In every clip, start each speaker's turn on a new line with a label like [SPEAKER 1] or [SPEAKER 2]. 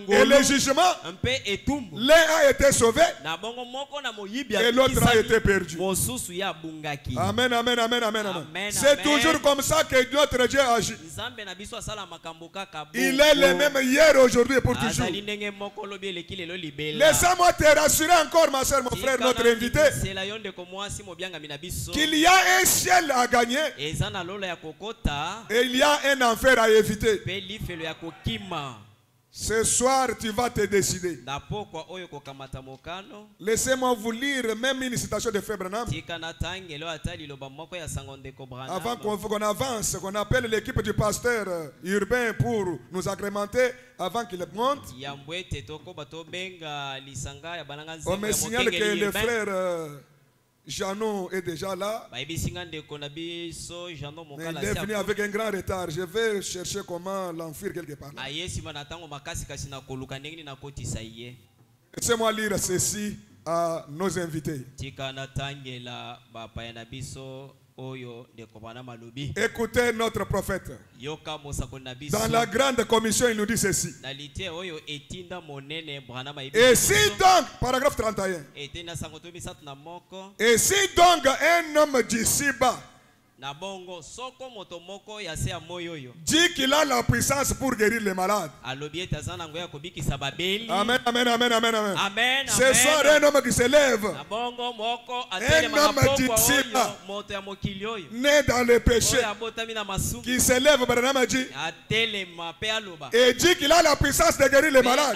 [SPEAKER 1] Et le jugement, l'un a été sauvé et l'autre a été perdu. Amen, amen, amen, amen, amen. C'est toujours comme ça que notre Dieu agit. Il est le même hier, aujourd'hui et pour toujours. Laissez-moi te rassurer encore, ma soeur, mon frère, notre invité, qu'il y a un ciel à gagner et il y a un enfer à éviter. Ce soir, tu vas te décider. Laissez-moi vous lire même une citation de Frère Branham. Avant qu'on avance, qu'on appelle l'équipe du pasteur urbain pour nous agrémenter avant qu'il monte. On me signale que le frère Jeannot est déjà là. Mais il est venu avec un grand retard. Je vais chercher comment l'enfuir quelque part. Laissez-moi lire ceci à nos invités. Écoutez notre prophète. Dans la grande commission, il nous dit ceci. Et si donc, paragraphe 31. Et si donc un homme d'ici-bas dit qu'il a la puissance pour guérir les malades. Amen, amen, amen, amen, amen. Ce soir, un homme qui se lève, un homme d'ici-bas, né dans le péché, qui se lève, et dit qu'il a la puissance de guérir les malades.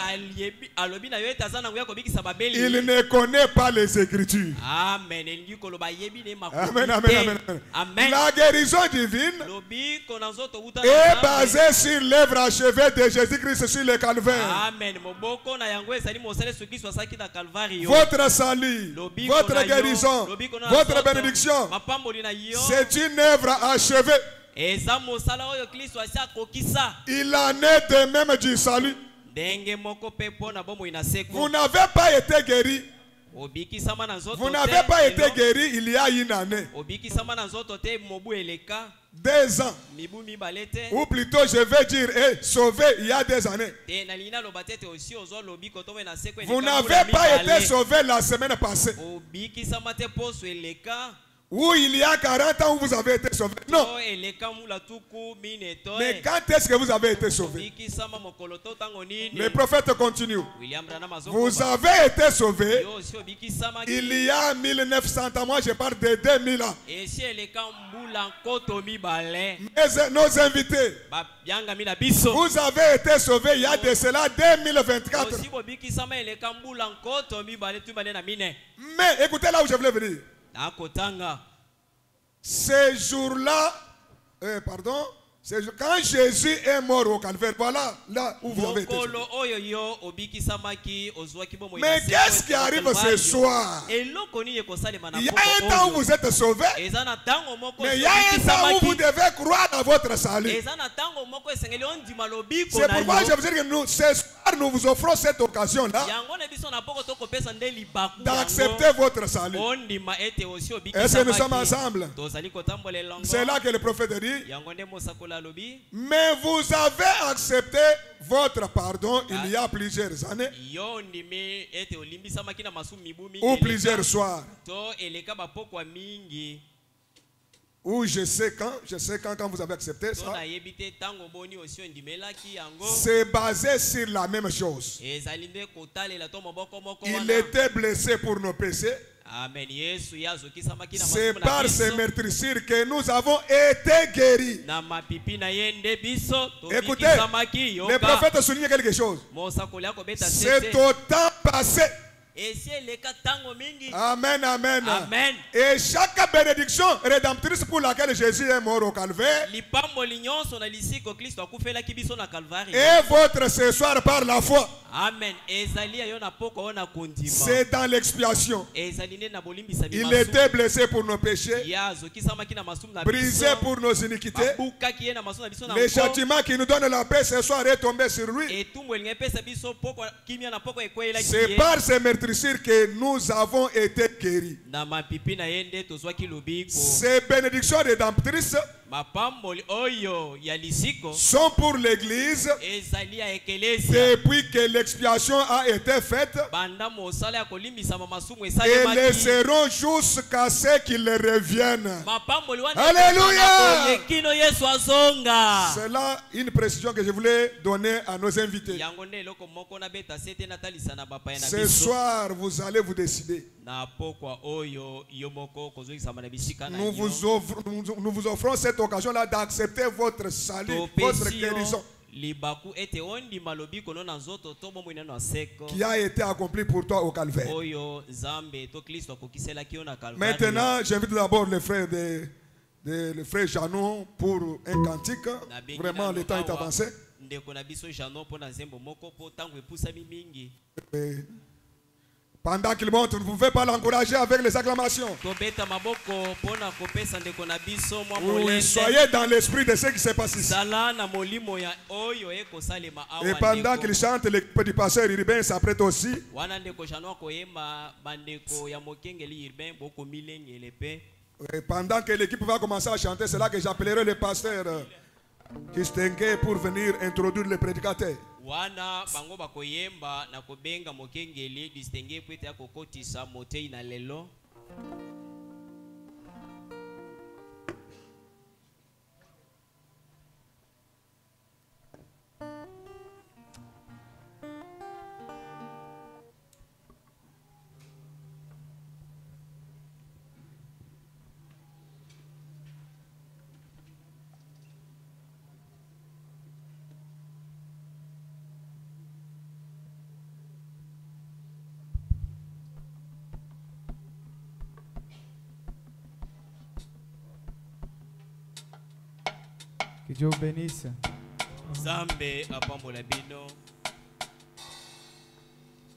[SPEAKER 1] Il ne connaît pas les Écritures. Amen, amen, amen, amen. La guérison divine est basée sur l'œuvre achevée de Jésus-Christ sur le calvaire. Votre salut, votre guérison, votre bénédiction, c'est une œuvre achevée. Il en est de même du salut. Vous n'avez pas été guéri. Vous n'avez pas été guéri il y a une année, 2 ans, ou plutôt je vais dire sauvé il y a 2 années. Vous n'avez pas été sauvé la semaine passée, ou il y a 40 ans où vous avez été sauvé. Non. Mais quand est-ce que vous avez été sauvé? Le prophète continue. Vous avez été sauvé il y a 1900 ans. Moi je parle de 2000 ans. Mais nos invités, vous avez été sauvés il y a de cela 2024. Mais écoutez là où je voulais venir. Ce jour-là, quand Jésus est mort au calvaire, voilà là où vous avez été. Mais qu'est-ce qui arrive ce soir? Il y a un temps où vous êtes sauvés, mais il y a un temps où vous devez croire à votre salut. C'est pourquoi je vous dis que ce soir nous vous offrons cette occasion-là d'accepter votre salut. Est-ce que nous sommes ensemble? C'est là que le prophète dit. Mais vous avez accepté votre pardon il y a plusieurs années ou plusieurs soirs. Ou je sais quand vous avez accepté ça. C'est basé sur la même chose. Il était blessé pour nos péchés. C'est par ces meurtrissures que nous avons été guéris. Écoutez, le prophète souligne quelque chose. C'est au temps passé. Amen, amen, amen. Et chaque bénédiction rédemptrice pour laquelle Jésus est mort au calvaire est votre ce soir par la foi. Amen. C'est dans l'expiation. Il était blessé pour nos péchés, brisé pour nos iniquités. Le châtiment qui nous donne la paix ce soir est tombé sur lui. C'est par ces meurtrissures que nous avons été guéris. Ces bénédictions rédemptrices sont pour l'église depuis que l'expiation a été faite et les seront jusqu'à ce qu'ils reviennent. Alléluia! C'est là une précision que je voulais donner à nos invités. Ce soir, vous allez vous décider. Nous vous offrons cette occasion-là d'accepter votre salut, votre guérison qui a été accompli pour toi au calvaire. Maintenant, j'invite d'abord le frère Janon pour un cantique. Vraiment, le temps est avancé. Pendant qu'il monte, vous ne pouvez pas l'encourager avec les acclamations. Oui, soyez dans l'esprit de ce qui se passe ici. Et pendant qu'il chante, le petit pasteur Irben s'apprête aussi. Et pendant que l'équipe va commencer à chanter, c'est là que j'appellerai le pasteur Kistingue pour venir introduire le prédicateur.
[SPEAKER 2] Wana bango bakoyemba na kobenga mokengeli distingue pwete ya kokotisa motei na lelo.
[SPEAKER 3] Que Dieu vous bénisse.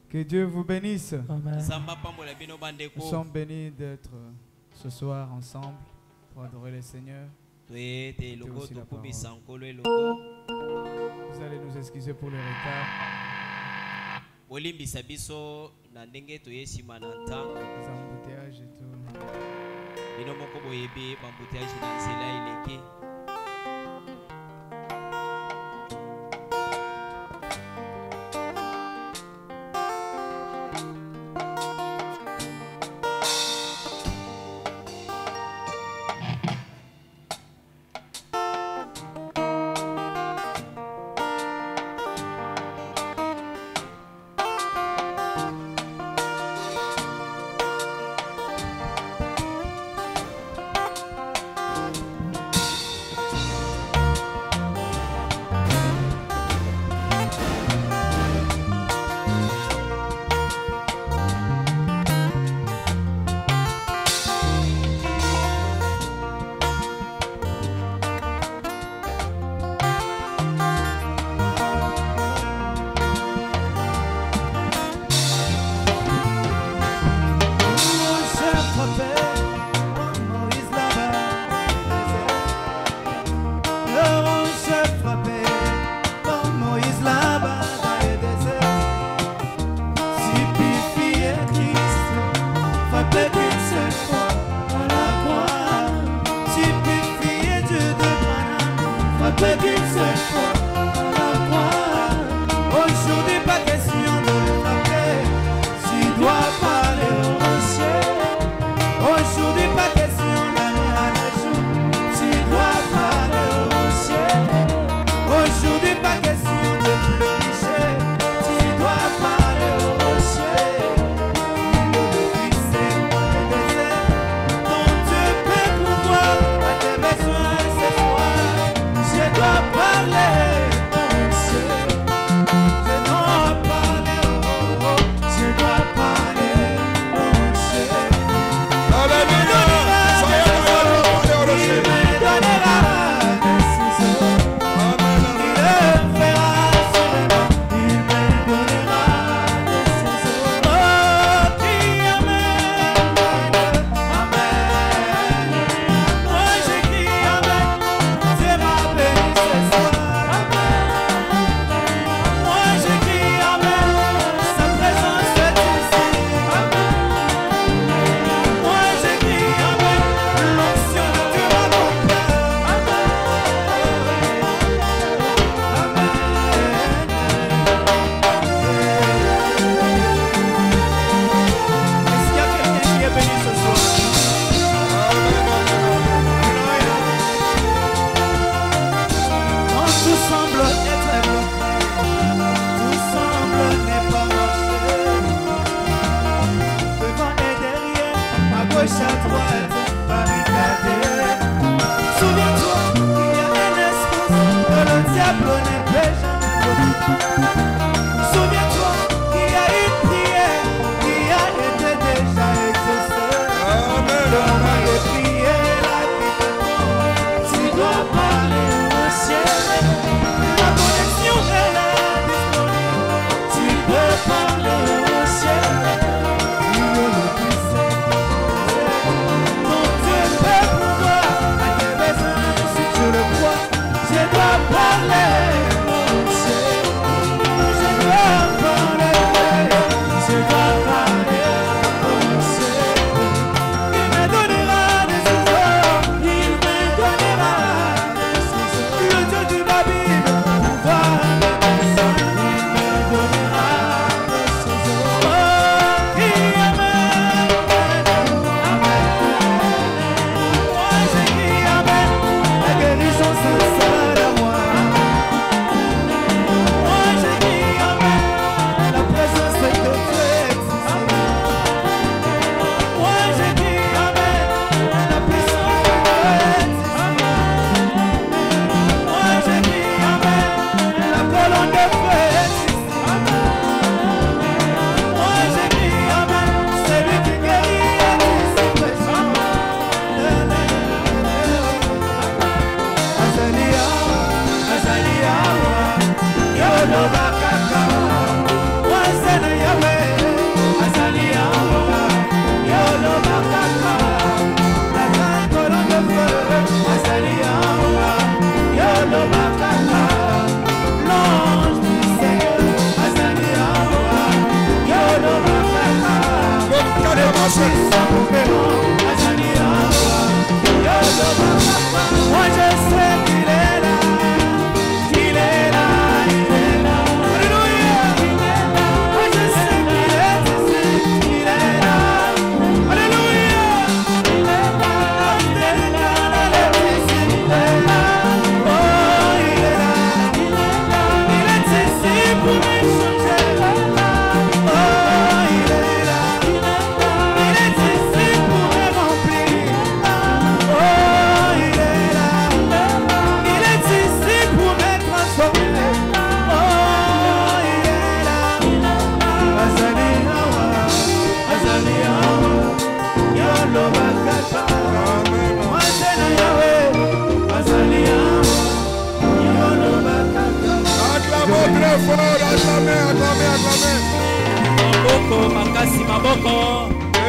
[SPEAKER 3] Que Dieu vous bénisse.
[SPEAKER 4] Amen.
[SPEAKER 3] Nous sommes bénis d'être ce soir ensemble pour adorer le Seigneur. Vous allez nous excuser pour le retard. Les embouteillages et tout.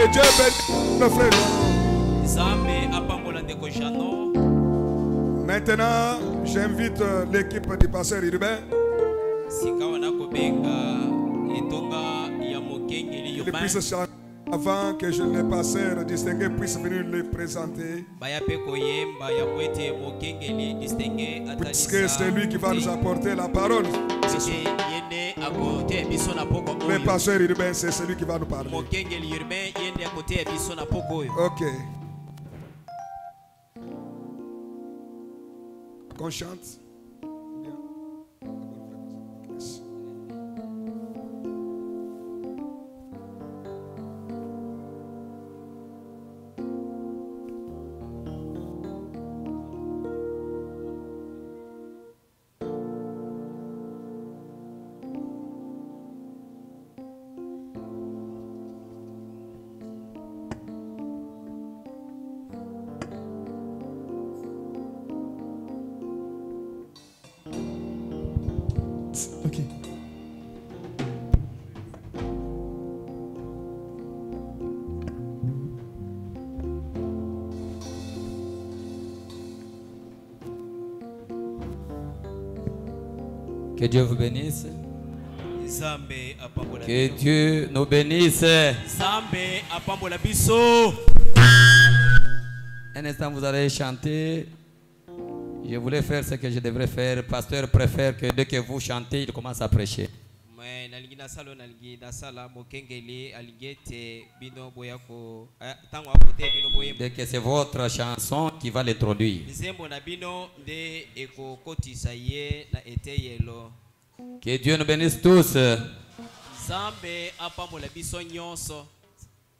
[SPEAKER 1] Et Dieu bénisse le frère. Maintenant, j'invite l'équipe du pasteur urbain. Il puisse chanter avant que les pasteurs distingués puissent venir les présenter. Puisque c'est lui qui va nous apporter la parole. Le pasteur urbain, c'est celui qui va nous parler. Ok. Qu'on chante.
[SPEAKER 4] Que Dieu vous bénisse. Que Dieu nous bénisse. Un instant, vous allez chanter. Je voulais faire ce que je devrais faire. Le pasteur préfère que dès que vous chantez, il commence à prêcher. Dès que c'est votre chanson qui va l'introduire. Que Dieu nous bénisse tous.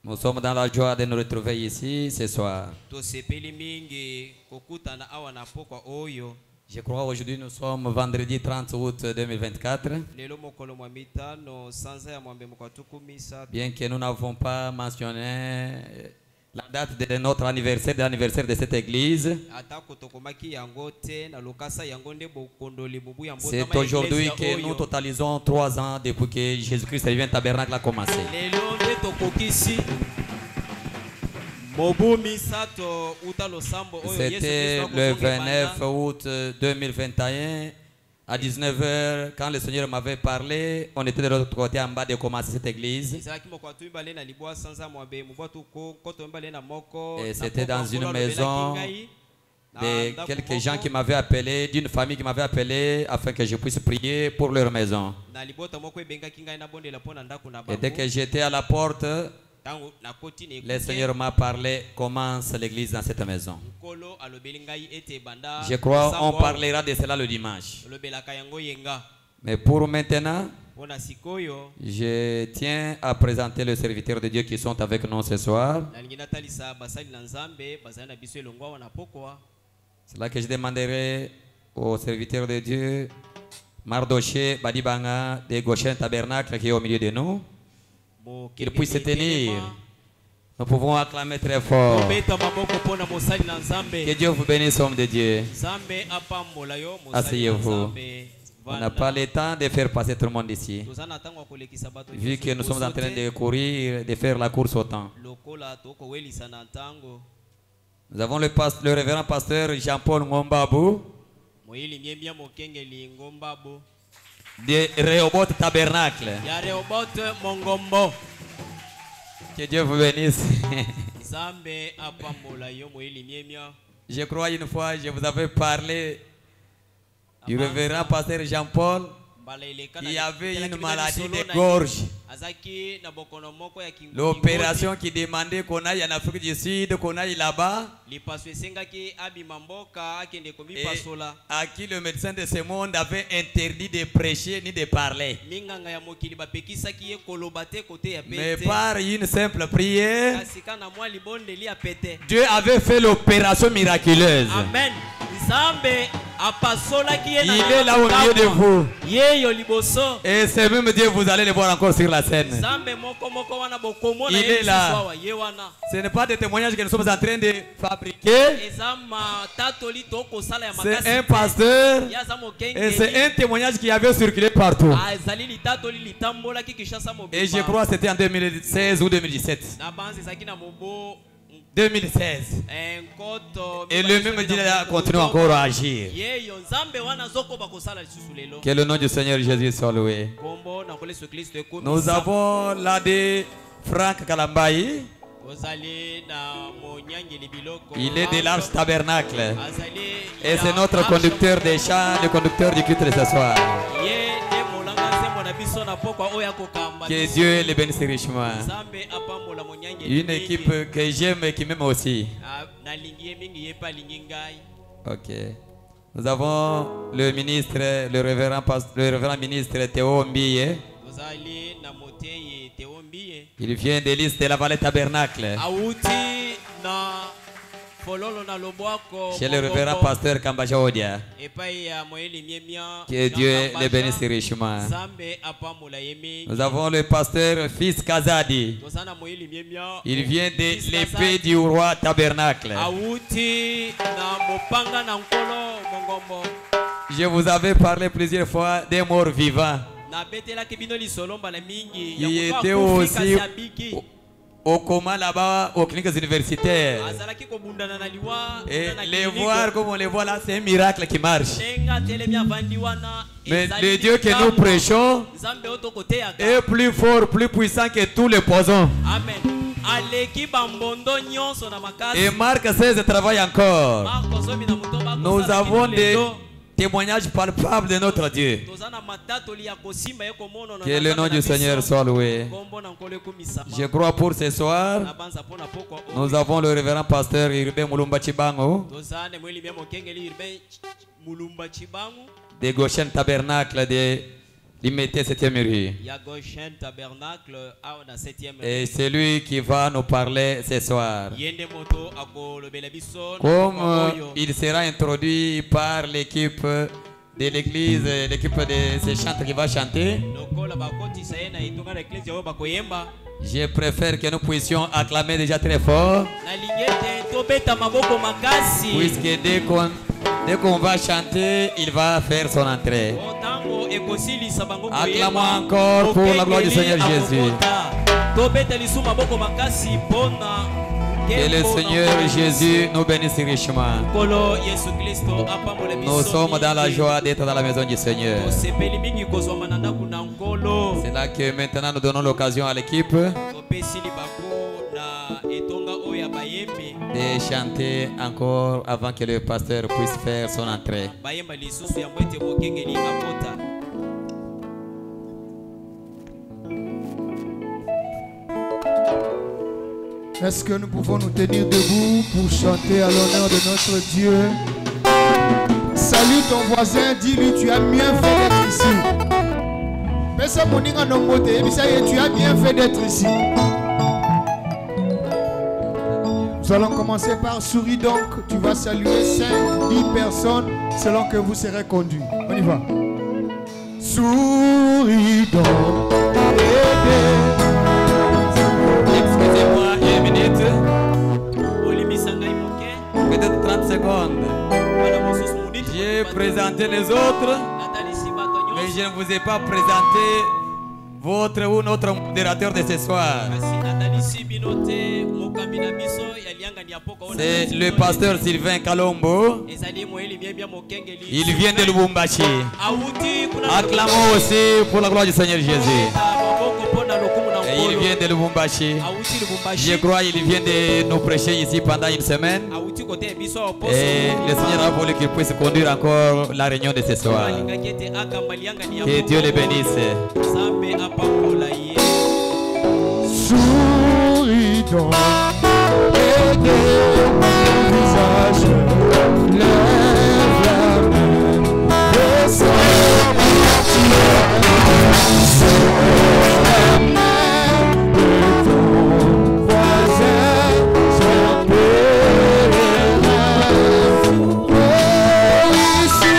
[SPEAKER 4] Nous sommes dans la joie de nous retrouver ici ce soir. Je crois aujourd'hui nous sommes vendredi 30 août 2024. Bien que nous n'avons pas mentionné la date de notre anniversaire, de l'anniversaire de cette église. C'est aujourd'hui que nous totalisons 3 ans depuis que Jésus-Christ revient tabernacle a commencé. C'était le 29 août 2021 à 19h quand le Seigneur m'avait parlé. On était de l'autre côté en bas de commencer cette église. Et c'était dans une maison de quelques gens qui m'avaient appelé, d'une famille qui m'avait appelé afin que je puisse prier pour leur maison. Et dès que j'étais à la porte, le Seigneur m'a parlé, commence l'église dans cette maison. Je crois qu'on parlera de cela le dimanche. Mais pour maintenant, je tiens à présenter les serviteurs de Dieu qui sont avec nous ce soir. C'est là que je demanderai aux serviteurs de Dieu, Mardoché Badibanga de Goshen Tabernacle qui est au milieu de nous, qu'il puisse se tenir. Nous pouvons acclamer très fort. Que Dieu vous bénisse, homme de Dieu. Asseyez-vous. On n'a pas le temps de faire passer tout le monde ici, vu que nous sommes en train de courir, de faire la course au temps. Nous avons le révérend pasteur Jean-Paul Ngombabou de Rehoboth Tabernacle. Que Dieu vous bénisse. Je crois une fois, je vous avais parlé du révérend pasteur Jean-Paul qui avait une maladie de gorge. L'opération qui demandait qu'on aille en Afrique du Sud, qu'on aille là-bas. Et à qui le médecin de ce monde avait interdit de prêcher ni de parler. Mais par une simple prière, Dieu avait fait l'opération miraculeuse.
[SPEAKER 2] Amen.
[SPEAKER 4] Il est là au milieu de vous. Et c'est même Dieu, vous allez le voir encore sur la scène. Il est là. Ce n'est pas des témoignages que nous sommes en train de fabriquer. C'est un pasteur. Et c'est un témoignage qui avait circulé partout. Et je crois que c'était en 2016 ou 2017. 2016. Et le même Dieu continue encore à agir. Que le nom du Seigneur Jésus soit loué. Nous avons là des Franck Kalambaï. Il est de l'Arche Tabernacle. Et c'est notre conducteur des chants, le conducteur du culte de ce soir. Que Dieu les bénisse richement. Une équipe que j'aime et qui m'aime aussi. Ok. Nous avons le ministre, le révérend ministre Théo Mbiye. Il vient de l'Est de la vallée Tabernacle. Chez le révérend pasteur Kambaja Odia. Que Dieu les bénisse richement. Nous avons le pasteur Fils Kazadi. Il vient de l'épée du roi Tabernacle. Je vous avais parlé plusieurs fois des morts vivants. Il était aussi au coma là-bas, aux cliniques universitaires. Et les voir comme on les voit là, c'est un miracle qui marche. Mais le Dieu que nous prêchons est plus fort, plus puissant que tous les poisons. Et Marc 16 travaille encore. Nous avons des témoignages palpables de notre Dieu. Que le nom du Seigneur soit loué. Je crois pour ce soir, nous avons le révérend pasteur Irbe Mulumba Chibango de Goshen Tabernacle de l'Imité 7e rue. Et c'est lui qui va nous parler ce soir. Comme il sera introduit par l'équipe de l'église, l'équipe de ces chanteurs qui va chanter, je préfère que nous puissions acclamer déjà très fort. Puisque dès qu'on va chanter, il va faire son entrée. Acclamons encore pour la gloire du Seigneur Jésus. Que le Seigneur Jésus nous bénisse richement. Nous sommes dans la joie d'être dans la maison du Seigneur. C'est là que maintenant nous donnons l'occasion à l'équipe de chanter encore avant que le pasteur puisse faire son entrée.
[SPEAKER 1] Est-ce que nous pouvons nous tenir debout pour chanter à l'honneur de notre Dieu? Salue ton voisin, dis-lui tu as bien fait d'être ici. Tu as bien fait d'être ici. Nous allons commencer par sourire donc. Tu vas saluer 5-10 personnes selon que vous serez conduits. On y va. Souris donc.
[SPEAKER 4] Excusez-moi, une minute. Peut-être 30 secondes. J'ai présenté les autres, mais je ne vous ai pas présenté votre ou notre modérateur de ce soir. C'est le pasteur Sylvain Kalombo. Il vient de Lubumbashi. Acclamons aussi pour la gloire du Seigneur Jésus. Et il vient de Lubumbashi. Je crois qu'il vient de nous prêcher ici pendant une semaine. Et le Seigneur a voulu qu'il puisse conduire encore la réunion de ce soir. Que Dieu les bénisse.
[SPEAKER 1] Souris donc, aidez mon visage, lève la main, descends c'est la main de ton voisin, c'est un pèlerin. Oh, ici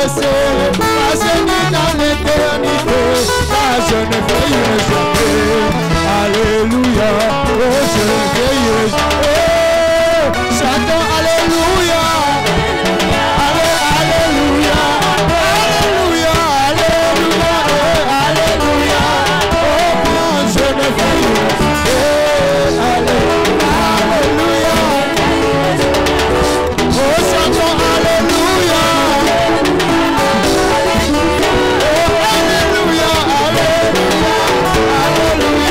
[SPEAKER 1] serai assigné dans l'éternité, car je ne veillerai jamais. Alléluia, oh je ne veillerai jamais. Chantons Alléluia, Alléluia, Alléluia, Alléluia, Alléluia. Oh moi je ne veillerai jamais. Alléluia. Oh chantons Alléluia. Oh Alléluia, Alléluia, Alléluia.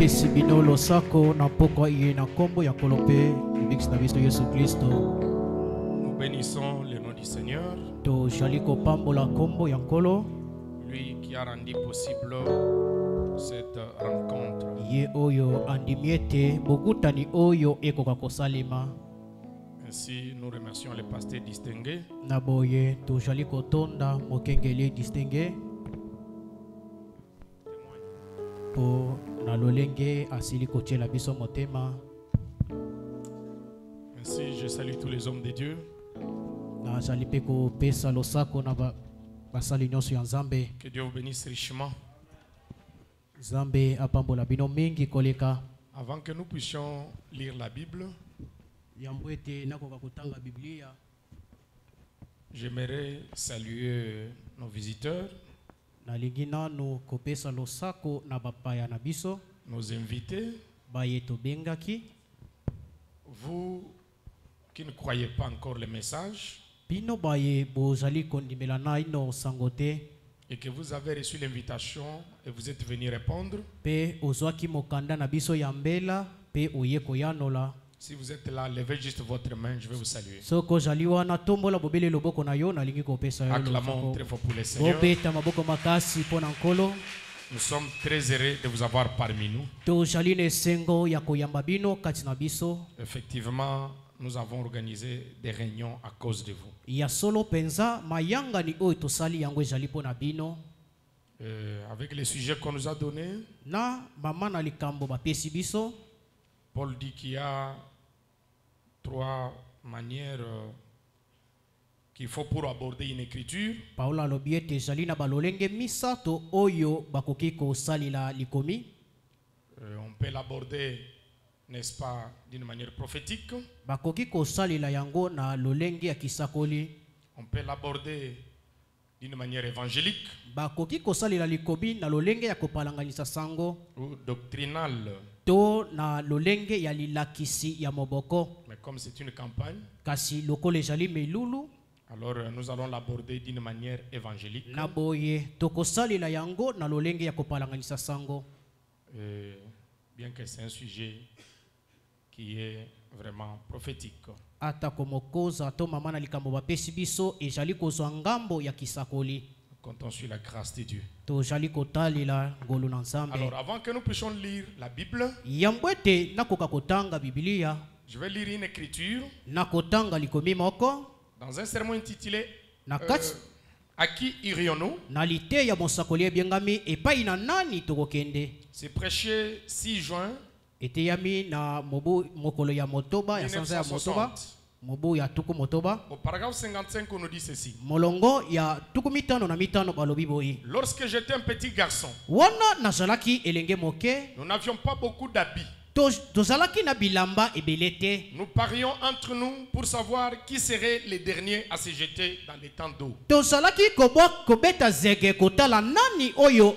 [SPEAKER 3] topesi bino losako na pokwa iye na kombo ya kolope bikisi na biso Yesu Kristo.
[SPEAKER 1] Nous bénissons le nom du Seigneur.
[SPEAKER 3] To jaliko pambola kombo ya nkolo.
[SPEAKER 1] Lui qui a rendu possible cette rencontre.
[SPEAKER 3] Ye oyo andimiete bokutani oyo ekoka kosalema.
[SPEAKER 1] Ainsi, nous remercions les pasteurs distingués.
[SPEAKER 3] Naboye to jaliko tonda mokengeli distingué. Po na lolenge asili kotiela biso motema.
[SPEAKER 1] Ainsi, je salue tous les hommes de Dieu.
[SPEAKER 3] Na jalipe ko pesa losako na basali nyonso ya Nzambe.
[SPEAKER 1] Que Dieu vous bénisse richement.
[SPEAKER 3] Nzambe apambola bino mingi koleka.
[SPEAKER 1] Avant que nous puissions lire la Bible,
[SPEAKER 3] yambwete nakoka kutanga Biblia.
[SPEAKER 1] J'aimerais saluer nos visiteurs,
[SPEAKER 3] nalingi nanu kopesa losako na bapaya na biso,
[SPEAKER 1] nos invités,
[SPEAKER 3] baye tobengaki.
[SPEAKER 1] Vous qui ne croyez pas encore le message,
[SPEAKER 3] bino baye bozali kondimela na ino sangote,
[SPEAKER 1] et que vous avez reçu l'invitation et vous êtes venu répondre.
[SPEAKER 3] Pe ozwaki mokanda na biso ya mbela pe oye koyanola.
[SPEAKER 1] Si vous êtes là, levez juste votre main, je vais vous saluer.
[SPEAKER 3] Soko jaliwa na tombola bobele loboko na yo nalingi kopesa yo.
[SPEAKER 1] Acclamons très fort pour le Seigneur.
[SPEAKER 3] Obeta maboko makasi pona nkolo.
[SPEAKER 1] Nous sommes très heureux de vous avoir parmi nous.
[SPEAKER 3] To jaline sengo ya koyamba bino kati na biso.
[SPEAKER 1] Effectivement, nous avons organisé des réunions à cause de vous.
[SPEAKER 3] Ya solo penza mayanga ni oyo tosali yango jali pona bino.
[SPEAKER 1] Avec les sujets qu'on nous a donnés,
[SPEAKER 3] na mama na likambo bapesi biso,
[SPEAKER 1] Paul dit qu'il y a 3 manières qu'il faut pour aborder une écriture.
[SPEAKER 3] Paula lobiete jali na balolenge misato oyo bakoki ko salila likomi.
[SPEAKER 1] On peut l'aborder, n'est-ce pas, d'une manière prophétique.
[SPEAKER 3] Bakoki ko salila yango na lolenge ya kisakoli.
[SPEAKER 1] On peut l'aborder d'une manière évangélique.
[SPEAKER 3] Bakoki ko salila likomi na lolenge ya kopalanganisa sango.
[SPEAKER 1] Ou doctrinale.
[SPEAKER 3] To na lolenge ya lilakisi ya moboko.
[SPEAKER 1] Mais comme c'est une campagne,
[SPEAKER 3] kasi lokole jali melulu,
[SPEAKER 1] alors nous allons l'aborder d'une manière évangélique.
[SPEAKER 3] Na boye toko salila yango na lolenge ya kopalanganisa sango.
[SPEAKER 1] Bien que c'est un sujet qui est vraiment prophétique.
[SPEAKER 3] Ata komokoza to mama na likambo bapesi biso e jali kozwa ngambo ya kisakoli.
[SPEAKER 1] Comptons sur la grâce de Dieu.
[SPEAKER 3] To jali kotalila ngolu na Nzambe.
[SPEAKER 1] Alors avant que nous puissions lire la Bible,
[SPEAKER 3] yambwete nakoka kotanga Biblia,
[SPEAKER 1] je vais lire une écriture
[SPEAKER 3] nakotanga likomi moko
[SPEAKER 1] dans un sermon intitulé
[SPEAKER 3] à
[SPEAKER 1] qui irions-nous?
[SPEAKER 3] Nalité ya mosakoli ebiengami epai na nani tokokende.
[SPEAKER 1] C'est prêché 6 juin
[SPEAKER 3] eteyami na mobu mokolo ya motoba ya sanza ya motoba mobu ya tuku motoba.
[SPEAKER 1] Au paragraphe 55 on nous dit ceci.
[SPEAKER 3] Molongo ya tuku mitano na mitano balobi boyi.
[SPEAKER 1] Lorsque j'étais un petit garçon,
[SPEAKER 3] wana nazalaki elenge moke,
[SPEAKER 1] nous n'avions pas beaucoup d'habits.
[SPEAKER 3] tozalaki na bilamba ebelete.
[SPEAKER 1] Nous parions entre nous pour savoir qui serait le dernier à se jeter dans les temps d'eau.
[SPEAKER 3] Tozalaki kobeta zege kotala nani oyo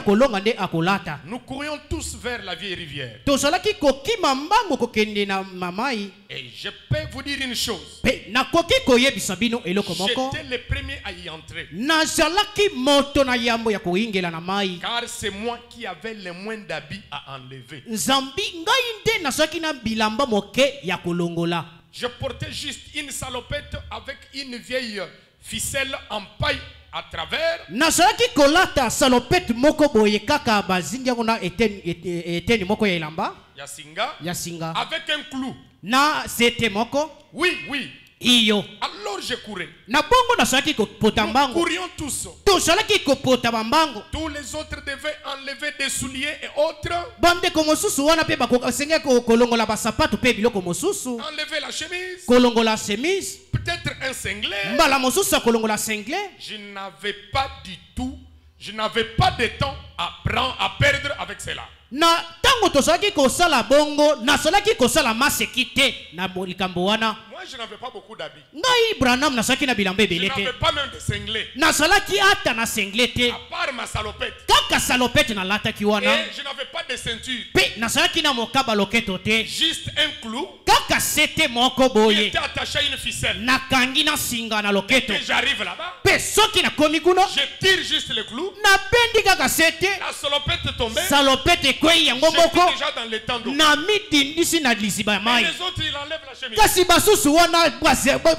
[SPEAKER 3] kolonga nde akolata.
[SPEAKER 1] Nous courions tous vers la vieille rivière.
[SPEAKER 3] Tozalaki kokima mbango kokende na mamai.
[SPEAKER 1] Et je peux vous dire une chose.
[SPEAKER 3] Nakoki koyebisa bino eloko moko.
[SPEAKER 1] J'étais le premier à y entrer.
[SPEAKER 3] Nazalaki moto na yambo ya koingela na mai.
[SPEAKER 1] Car c'est moi qui avais le moins d'habits à enlever.
[SPEAKER 3] Nzambi ngai nde nazalaki na bilamba moke ya kolongola.
[SPEAKER 1] Je portais juste une salopette avec une vieille ficelle en paille à travers.
[SPEAKER 3] Nazalaki kolata salopette moko boye kaka bazingi ngona eteni moko ya elamba.
[SPEAKER 1] Ya singa. Avec un clou.
[SPEAKER 3] Na sete moko.
[SPEAKER 1] Oui, oui.
[SPEAKER 3] Iyo.
[SPEAKER 1] Alors je courais.
[SPEAKER 3] Na bongo nazalaki kopota mbango.
[SPEAKER 1] Nous courions tous.
[SPEAKER 3] Tozalaki kopota mbango.
[SPEAKER 1] Tous les autres devaient enlever des souliers et autres.
[SPEAKER 3] Bande ko mosusu wana pe bakosenga kolongola ba sapato pe biloko mosusu.
[SPEAKER 1] Enlever la chemise.
[SPEAKER 3] Kolongola chemise.
[SPEAKER 1] Peut-être un singlet.
[SPEAKER 3] Mbala mosusu kolongola singlet.
[SPEAKER 1] Je n'avais pas du tout. Je n'avais pas de temps à perdre avec cela.
[SPEAKER 3] Na tango tozalaki kosala bongo nasalaki kosala maseki te na likambo wana.
[SPEAKER 1] Moi je n'avais pas beaucoup d'habits.
[SPEAKER 3] Ngai Branham nasalaki na bilamba ebele te.
[SPEAKER 1] Je n'avais pas même de singlet.
[SPEAKER 3] Nasalaki ata na singlet te.
[SPEAKER 1] À part ma salopette.
[SPEAKER 3] Kaka salopette na lataki wana.
[SPEAKER 1] Et je n'avais pas de ceinture.
[SPEAKER 3] Pe nasalaki na mokaba loketo te.
[SPEAKER 1] Juste un clou.
[SPEAKER 3] Kaka
[SPEAKER 2] cassette moko boye.
[SPEAKER 1] Était attaché à une ficelle.
[SPEAKER 2] Nakangi na singa na loketo.
[SPEAKER 1] Et j'arrive là-bas.
[SPEAKER 2] Pe soki na komi kuno.
[SPEAKER 1] Je tire juste le clou.
[SPEAKER 2] Na bendi ka cassette.
[SPEAKER 1] La salopette est tombée.
[SPEAKER 2] Salopette kwei yango moko.
[SPEAKER 1] J'étais déjà dans le temps d'eau.
[SPEAKER 2] Na mitindisi na lisiba mai.
[SPEAKER 1] Et les autres ils enlèvent la chemise.
[SPEAKER 2] Kasi basusu wana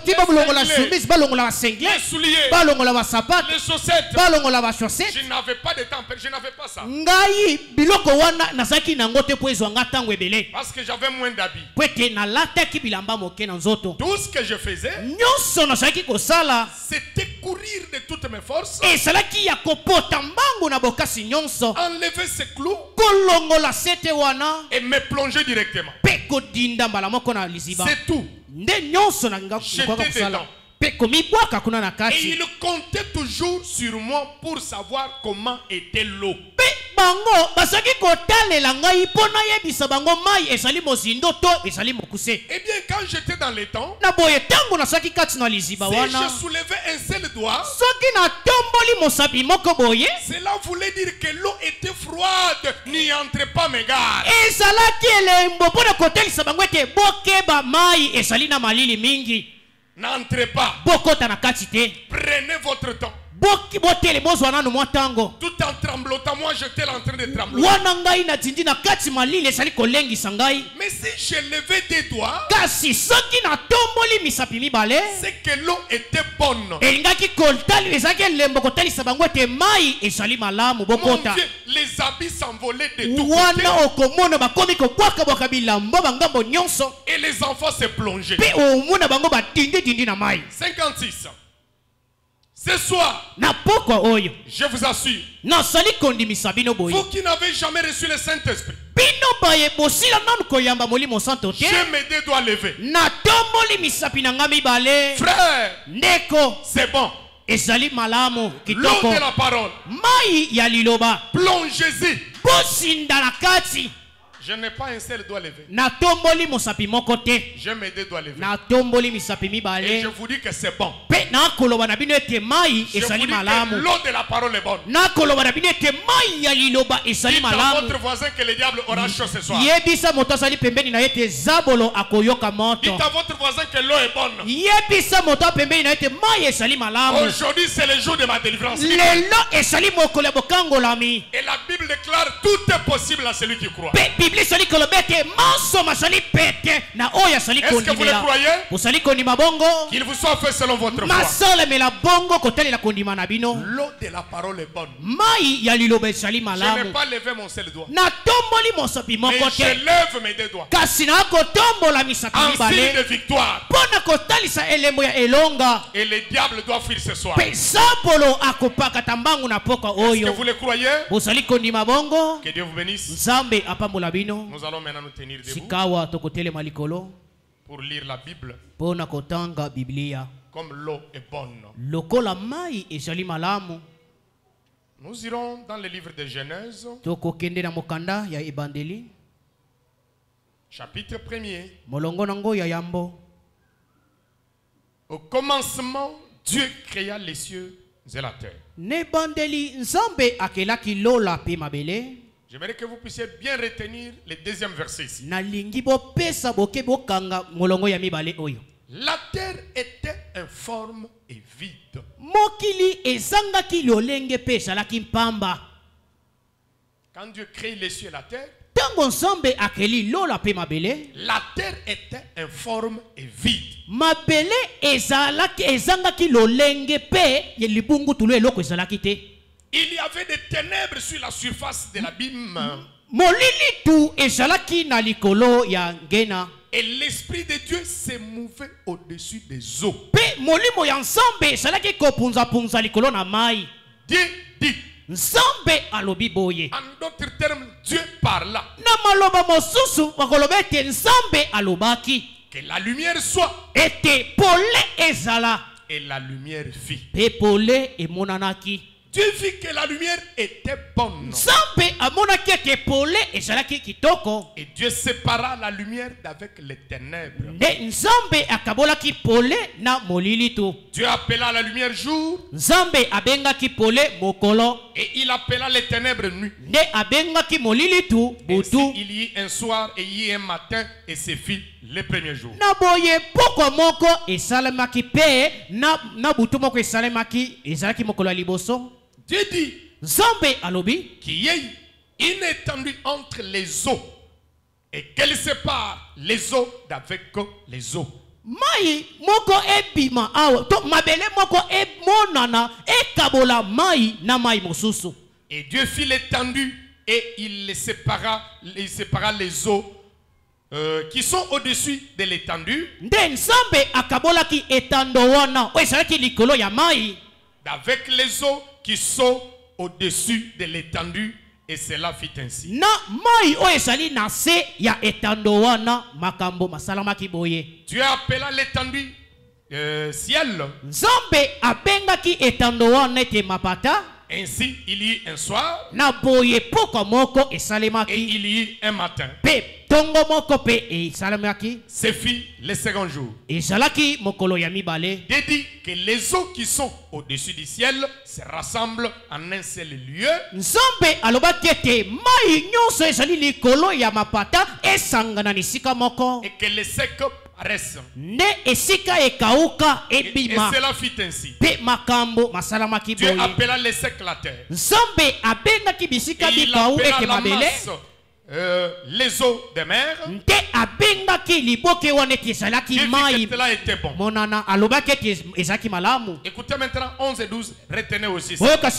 [SPEAKER 2] tiba bulongola chemise balongola ba singlet.
[SPEAKER 1] Les souliers.
[SPEAKER 2] Balongola ba sapat.
[SPEAKER 1] Les chaussettes.
[SPEAKER 2] Balongola ba chaussettes.
[SPEAKER 1] Je n'avais pas de temps, je n'avais pas ça.
[SPEAKER 2] Ngai biloko wana nazaki nango te po ezwanga tango ebele.
[SPEAKER 1] Parce que j'avais moins d'habits.
[SPEAKER 2] Pwete na lataki bilamba moke na nzoto.
[SPEAKER 1] Tout ce que je faisais,
[SPEAKER 2] nyonso nazaki kosala
[SPEAKER 1] c'était courir de toutes mes forces.
[SPEAKER 2] Ezalaki ya kopota mbangu na bokasi nyonso.
[SPEAKER 1] Enlever ce clou.
[SPEAKER 2] Kolongola sete wana.
[SPEAKER 1] Et me plonger directement.
[SPEAKER 2] Pe kodinda mbala moko na lisiba.
[SPEAKER 1] C'est tout.
[SPEAKER 2] Nde nyonso na nga kosala. Pe komibwaka kuna na kati.
[SPEAKER 1] Et il comptait toujours sur moi pour savoir comment était l'eau.
[SPEAKER 2] Pe bango basaki kotalela ngai pona yebisa bango mai esali mozindo to esali mokuse.
[SPEAKER 1] Eh bien quand j'étais dans les temps,
[SPEAKER 2] na boye tango na saki kati na lisiba wana.
[SPEAKER 1] Si je soulevais un seul doigt,
[SPEAKER 2] soki na tomboli mosapi moko boye,
[SPEAKER 1] cela voulait dire que l'eau était froide, n'y entrez pas mes gars.
[SPEAKER 2] Ezalaki elembo pona kotelisa bango ete bokeba mai esali na malili mingi.
[SPEAKER 1] N'entrez pas.
[SPEAKER 2] Bokota na kati te.
[SPEAKER 1] Prenez votre temps.
[SPEAKER 2] Botele bozwana no mwatango.
[SPEAKER 1] Tout en tremblotant, moi j'étais en train de trembler.
[SPEAKER 2] Wana ngai na tindi na kati malili esali kolengisa ngai.
[SPEAKER 1] Mais si je levais des doigts,
[SPEAKER 2] kasi soki na tomboli misapi mibale,
[SPEAKER 1] c'est que l'eau était bonne.
[SPEAKER 2] Elingaki koltali ezaki elembo kotalisa bango ete mai esali malamu bokota.
[SPEAKER 1] Mon Dieu, les habits s'envolaient de tout
[SPEAKER 2] wana okomona bakomi kobwaka bwaka bilambo bangambo nyonso.
[SPEAKER 1] Et les enfants se plongeaient.
[SPEAKER 2] Pe omona bango batindi na mai.
[SPEAKER 1] 56. Ce soir,
[SPEAKER 2] na pokwa oyo,
[SPEAKER 1] je vous assure,
[SPEAKER 2] nasali kondimisa bino boye.
[SPEAKER 1] Vous qui n'avez jamais reçu le Saint-Esprit,
[SPEAKER 2] bino baye bosila nanu koyamba molimo santo te.
[SPEAKER 1] je me deux doigts levés.
[SPEAKER 2] Na tomboli misapi na nga mibale.
[SPEAKER 1] Frère,
[SPEAKER 2] ndeko,
[SPEAKER 1] c'est bon.
[SPEAKER 2] Ezali malamu kitoko.
[SPEAKER 1] L'eau de la parole.
[SPEAKER 2] Mai ya liloba.
[SPEAKER 1] Plongez-y.
[SPEAKER 2] Bosinda na kati.
[SPEAKER 1] Je n'ai pas un seul doigt levé.
[SPEAKER 2] Na tomboli mosapi moko te.
[SPEAKER 1] Je me deux doigts levés.
[SPEAKER 2] Na tomboli misapi mibale.
[SPEAKER 1] Et je vous dis que c'est bon.
[SPEAKER 2] Pe na koloba na bino ete mai
[SPEAKER 1] Je
[SPEAKER 2] esali
[SPEAKER 1] vous dis
[SPEAKER 2] malamu.
[SPEAKER 1] que l'eau de la parole est bonne.
[SPEAKER 2] Na koloba na bino ete mai ya liloba esali
[SPEAKER 1] Dites à
[SPEAKER 2] malamu.
[SPEAKER 1] votre voisin que le diable aura chaud ce soir.
[SPEAKER 2] Yebisa moto asali pembeni na ete zabolo akoyoka moto.
[SPEAKER 1] Dites à votre voisin que l'eau est bonne.
[SPEAKER 2] Yebisa moto pembeni na ete mai esali malamu.
[SPEAKER 1] Aujourd'hui c'est le jour de ma délivrance.
[SPEAKER 2] Lelo esali mokolo bokangolami.
[SPEAKER 1] Et la Bible déclare tout est possible à celui qui croit.
[SPEAKER 2] Bible sali kolobete manso masali pete na oya sali
[SPEAKER 1] kondimela. Est-ce que vous le croyez?
[SPEAKER 2] Usali kondima bongo.
[SPEAKER 1] Qu'il vous soit fait selon votre foi.
[SPEAKER 2] Masala mela bongo kotali la kondima na bino.
[SPEAKER 1] L'eau de la parole est bonne.
[SPEAKER 2] Mai ya liloba sali malamu.
[SPEAKER 1] Je n'ai pas levé mon seul doigt.
[SPEAKER 2] Na tomboli mosapi moko te.
[SPEAKER 1] Mais je lève mes deux doigts.
[SPEAKER 2] Kasi na kotombola misapi mibale.
[SPEAKER 1] En signe de victoire.
[SPEAKER 2] Pona kotalisa elembo ya elonga.
[SPEAKER 1] Et le diable doit fuir ce soir.
[SPEAKER 2] Pesapolo akopaka tambangu na poka oyo.
[SPEAKER 1] Est-ce que vous le croyez?
[SPEAKER 2] Usali kondima bongo.
[SPEAKER 1] Que Dieu vous bénisse.
[SPEAKER 2] Nzambe apambola bino.
[SPEAKER 1] Nous allons maintenant nous tenir debout.
[SPEAKER 2] Sikawa tokotele malikolo.
[SPEAKER 1] Pour lire la Bible.
[SPEAKER 2] Pona kotanga Biblia.
[SPEAKER 1] Comme l'eau est bonne.
[SPEAKER 2] Lokola mai esali malamu.
[SPEAKER 1] Nous irons dans le livre de Genèse.
[SPEAKER 2] Tokokende na mokanda ya ebandeli.
[SPEAKER 1] Chapitre 1er.
[SPEAKER 2] Molongo nango ya yambo.
[SPEAKER 1] Au commencement, Dieu créa les cieux et la terre.
[SPEAKER 2] Ne bandeli nzambe akelaki lola pe mabele.
[SPEAKER 1] J'aimerais que vous puissiez bien retenir le deuxième verset ici.
[SPEAKER 2] Nalingi bo pesa boke bokanga molongo ya mibale oyo.
[SPEAKER 1] La terre était informe et vide.
[SPEAKER 2] Mokili ezangaki lolenge pe salaki mpamba.
[SPEAKER 1] Quand Dieu crée les cieux et la terre,
[SPEAKER 2] tango nzambe akeli lola pe mabele,
[SPEAKER 1] la terre était informe et vide.
[SPEAKER 2] Mabele ezangaki lolenge pe ye libungu tulu eloko ezalaki te.
[SPEAKER 1] Il y avait des ténèbres sur la surface de l'abîme.
[SPEAKER 2] Molili tu ezalaki na likolo ya ngena.
[SPEAKER 1] Et l'esprit de Dieu se mouvait au-dessus des eaux.
[SPEAKER 2] Pe molimo ya nzambe ezalaki kopunza punza likolo na mai.
[SPEAKER 1] Dieu dit.
[SPEAKER 2] Nzambe alobi boye.
[SPEAKER 1] En d'autres termes, Dieu parla.
[SPEAKER 2] Na maloba mosusu bakoloba ete nzambe alobaki.
[SPEAKER 1] Que la lumière soit.
[SPEAKER 2] Ete pole ezala.
[SPEAKER 1] Et la lumière fit.
[SPEAKER 2] Pe pole emonanaki.
[SPEAKER 5] Dieu vit que la lumière était bonne. Et Dieu sépara la lumière d'avec les ténèbres. Dieu appela la lumière jour. Et il appela les ténèbres nuit. Ainsi, il y eut un soir et il y eut un matin et c'est fit le premier jour. Dieu dit qu'il y ait une étendue entre les eaux et qu'elle sépare les eaux d'avec les eaux.
[SPEAKER 6] Mai moko ebima awo to mabele moko emonana ekabola mai na mai mosusu.
[SPEAKER 5] Et Dieu fit l'étendue et il sépara les eaux qui sont au-dessus de l'étendue. Avec les eaux qui sont au-dessus de l'étendue, et cela fit ainsi. Dieu appela l'étendue ciel. Ainsi, il y eut un soir et il y eut un matin. C'est fit le second jour. Dieu dit que les eaux qui sont au-dessus du ciel se rassemblent en un seul lieu. Et que les secs paraissent. Et cela fit ainsi. Dieu appela les secs la terre. Et il appela la masse les eaux des mers. Dieu vit que cela était bon. Écoutez maintenant 11 et 12. Retenez aussi ça. Puis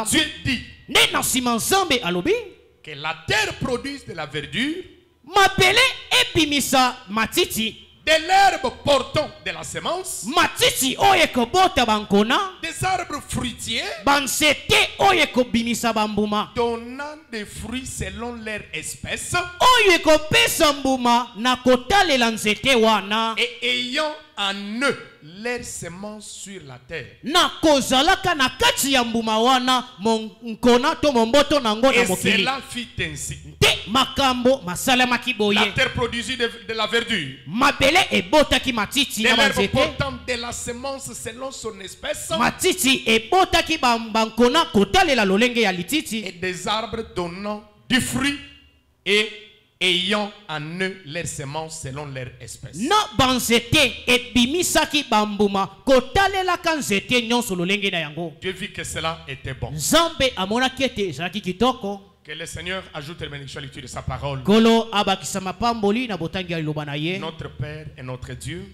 [SPEAKER 5] Dieu dit que la terre produise de la verdure, de l'herbe portant de la semence, des arbres fruitiers, donnant des fruits selon leur espèce, et ayant en eux leur semence sur la terre. Et cela fit ainsi. La terre produisit de la verdure, de l'herbe portant de la semence selon son espèce, et des arbres donnant du fruit et ayant en eux leur semence selon leur espèce. Dieu vit que cela était bon. Que le Seigneur ajoute les bénédictions à l'étude de sa parole. Notre Père et notre Dieu,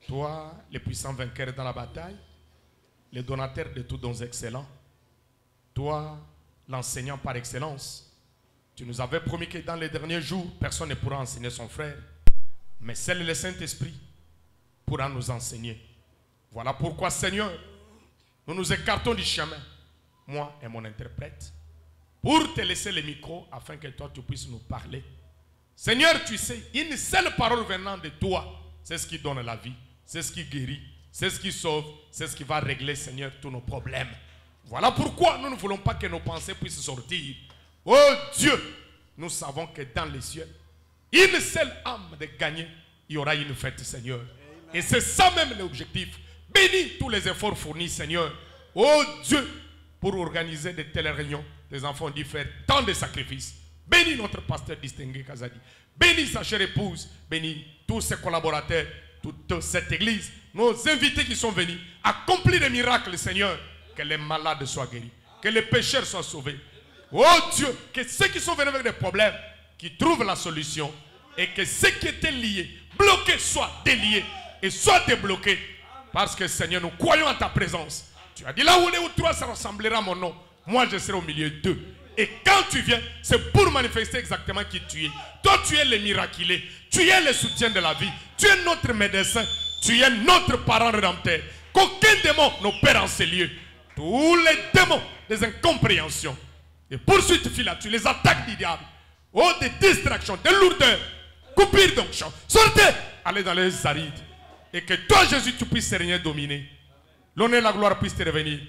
[SPEAKER 5] toi, le puissant vainqueur dans la bataille, le donateur de tous dons excellents, toi, l'enseignant par excellence, tu nous avais promis que dans les derniers jours, personne ne pourra enseigner son frère, mais seul le Saint-Esprit pourra nous enseigner. Voilà pourquoi, Seigneur, nous nous écartons du chemin, moi et mon interprète, pour te laisser le micro afin que toi tu puisses nous parler. Seigneur, tu sais, une seule parole venant de toi, c'est ce qui donne la vie, c'est ce qui guérit, c'est ce qui sauve, c'est ce qui va régler, Seigneur, tous nos problèmes. Voilà pourquoi nous ne voulons pas que nos pensées puissent sortir. Oh Dieu, nous savons que dans les cieux, une seule âme de gagner, il y aura une fête, Seigneur. Et c'est ça même l'objectif. Bénis tous les efforts fournis, Seigneur. Oh Dieu, pour organiser de telles réunions, les enfants ont dû faire tant de sacrifices. Bénis notre pasteur distingué Kazadi. Bénis sa chère épouse. Bénis tous ses collaborateurs, toute cette église, nos invités qui sont venus. Accomplis des miracles, Seigneur. Que les malades soient guéris. Que les pécheurs soient sauvés. Oh Dieu, que ceux qui sont venus avec des problèmes, qui trouvent la solution. Et que ceux qui étaient liés, bloqués, soient déliés et soient débloqués. Parce que Seigneur, nous croyons en ta présence. Tu as dit là où les ou trois se ressemblera à mon nom. Moi je serai au milieu d'eux. Et quand tu viens, c'est pour manifester exactement qui tu es. Toi tu es le miraculé. Tu es le soutien de la vie. Tu es notre médecin. Tu es notre parent rédempteur. Qu'aucun démon n'opère en ces lieux. Tous les démons des incompréhensions, des poursuites filatues, les attaques du diable, oh, des distractions, des lourdeurs, coupures d'onction. Sortez, allez dans les arides. Et que toi Jésus tu puisses régner dominer. l'honneur et la gloire puissent te revenir.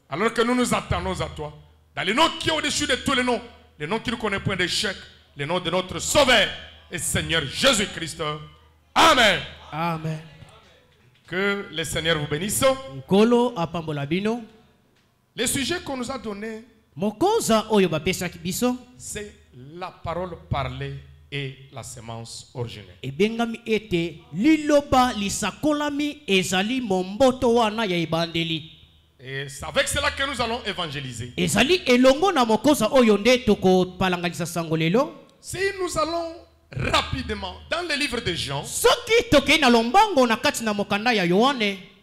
[SPEAKER 5] Alors que nous nous attendons à toi. Dans le nom qui est au-dessus de tous les noms, le nom qui ne connaît point d'échec, le nom de notre Sauveur et Seigneur Jésus-Christ. Amen.
[SPEAKER 6] Amen.
[SPEAKER 5] Que le Seigneur vous bénisse. Le sujet qu'on nous a donné, c'est la parole parlée et la semence originelle. Et c'est avec cela que nous allons évangéliser. Si nous allons rapidement dans le livre de Jean,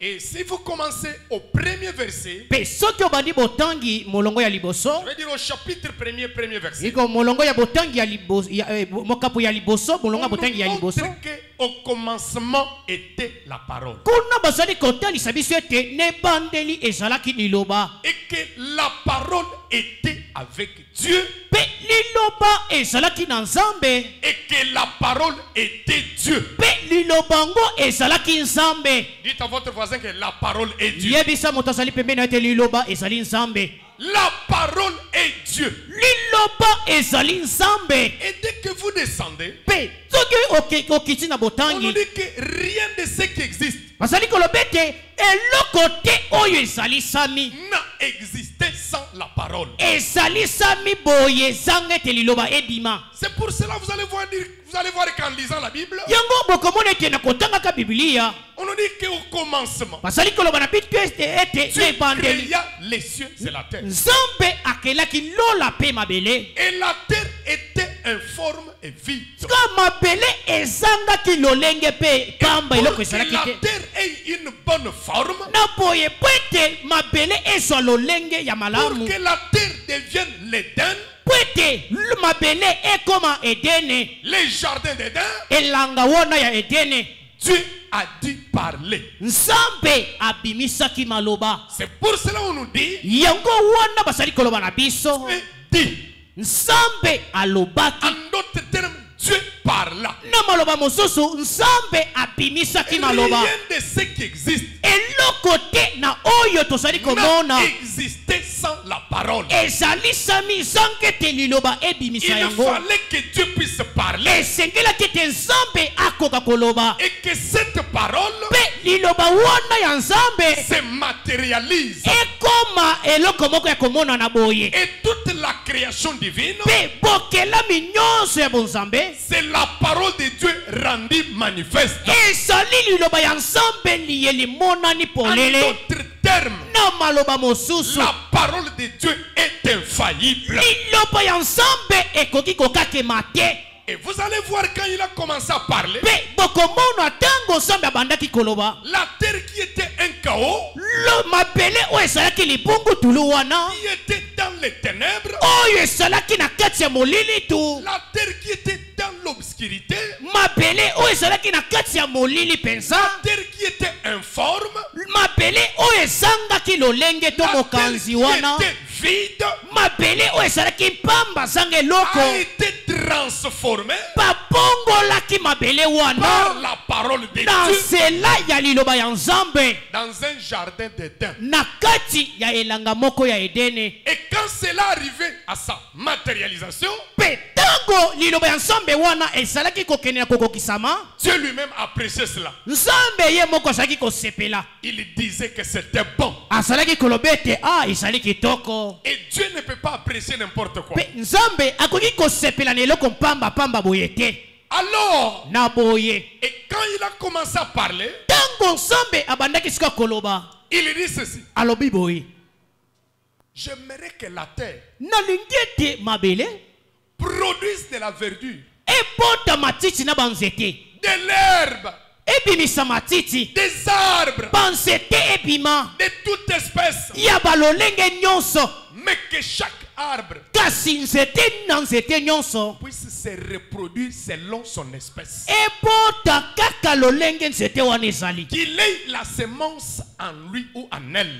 [SPEAKER 5] et si vous commencez au premier verset, je vais dire au chapitre premier verset, on montre qu'au commencement était la parole. Et que la parole était avec Dieu. Et que la parole était Dieu. Dites à votre voisin que la parole est Dieu. La parole est Dieu. Et dès que vous descendez, on nous dit que rien de ce qui existe n'a existé sans la parole. C'est pour cela que vous allez voir qu'en lisant la Bible, on nous dit qu'au commencement, Dieu créa les cieux et la terre. Et la terre était informe et vide. Pour que la terre ait une bonne forme, pour que la terre devienne l'Éden, les jardins d'Éden, Dieu a dû parler. C'est pour cela qu'on nous dit, dit. En d'autres termes, Dieu parla. Rien de ce qui existe n'a existé sans la parole. Il fallait que Dieu puisse parler. Et que cette parole se matérialise. Et toute la création divine, c'est la parole de Dieu rendue manifeste. En d'autres termes, la parole de Dieu est infaillible. Et vous allez voir quand il a commencé à parler, la terre qui était un chaos, qui était dans les ténèbres, la terre qui était dans l'obscurité, la terre qui était informe, la terre qui était vide, a été transformée par la parole de Dieu dans un jardin d'Éden. Et quand cela arrivait à sa matérialisation, Dieu lui-même appréciait cela. Il disait que c'était bon. Et Dieu ne peut pas apprécier n'importe quoi. Alors, et quand il a commencé à parler, il dit ceci: j'aimerais que la terre produise de la verdure, de l'herbe, des arbres, de toute espèce, mais que chaque arbre puisse se reproduire selon son espèce. Qu'il ait la semence en lui ou en elle.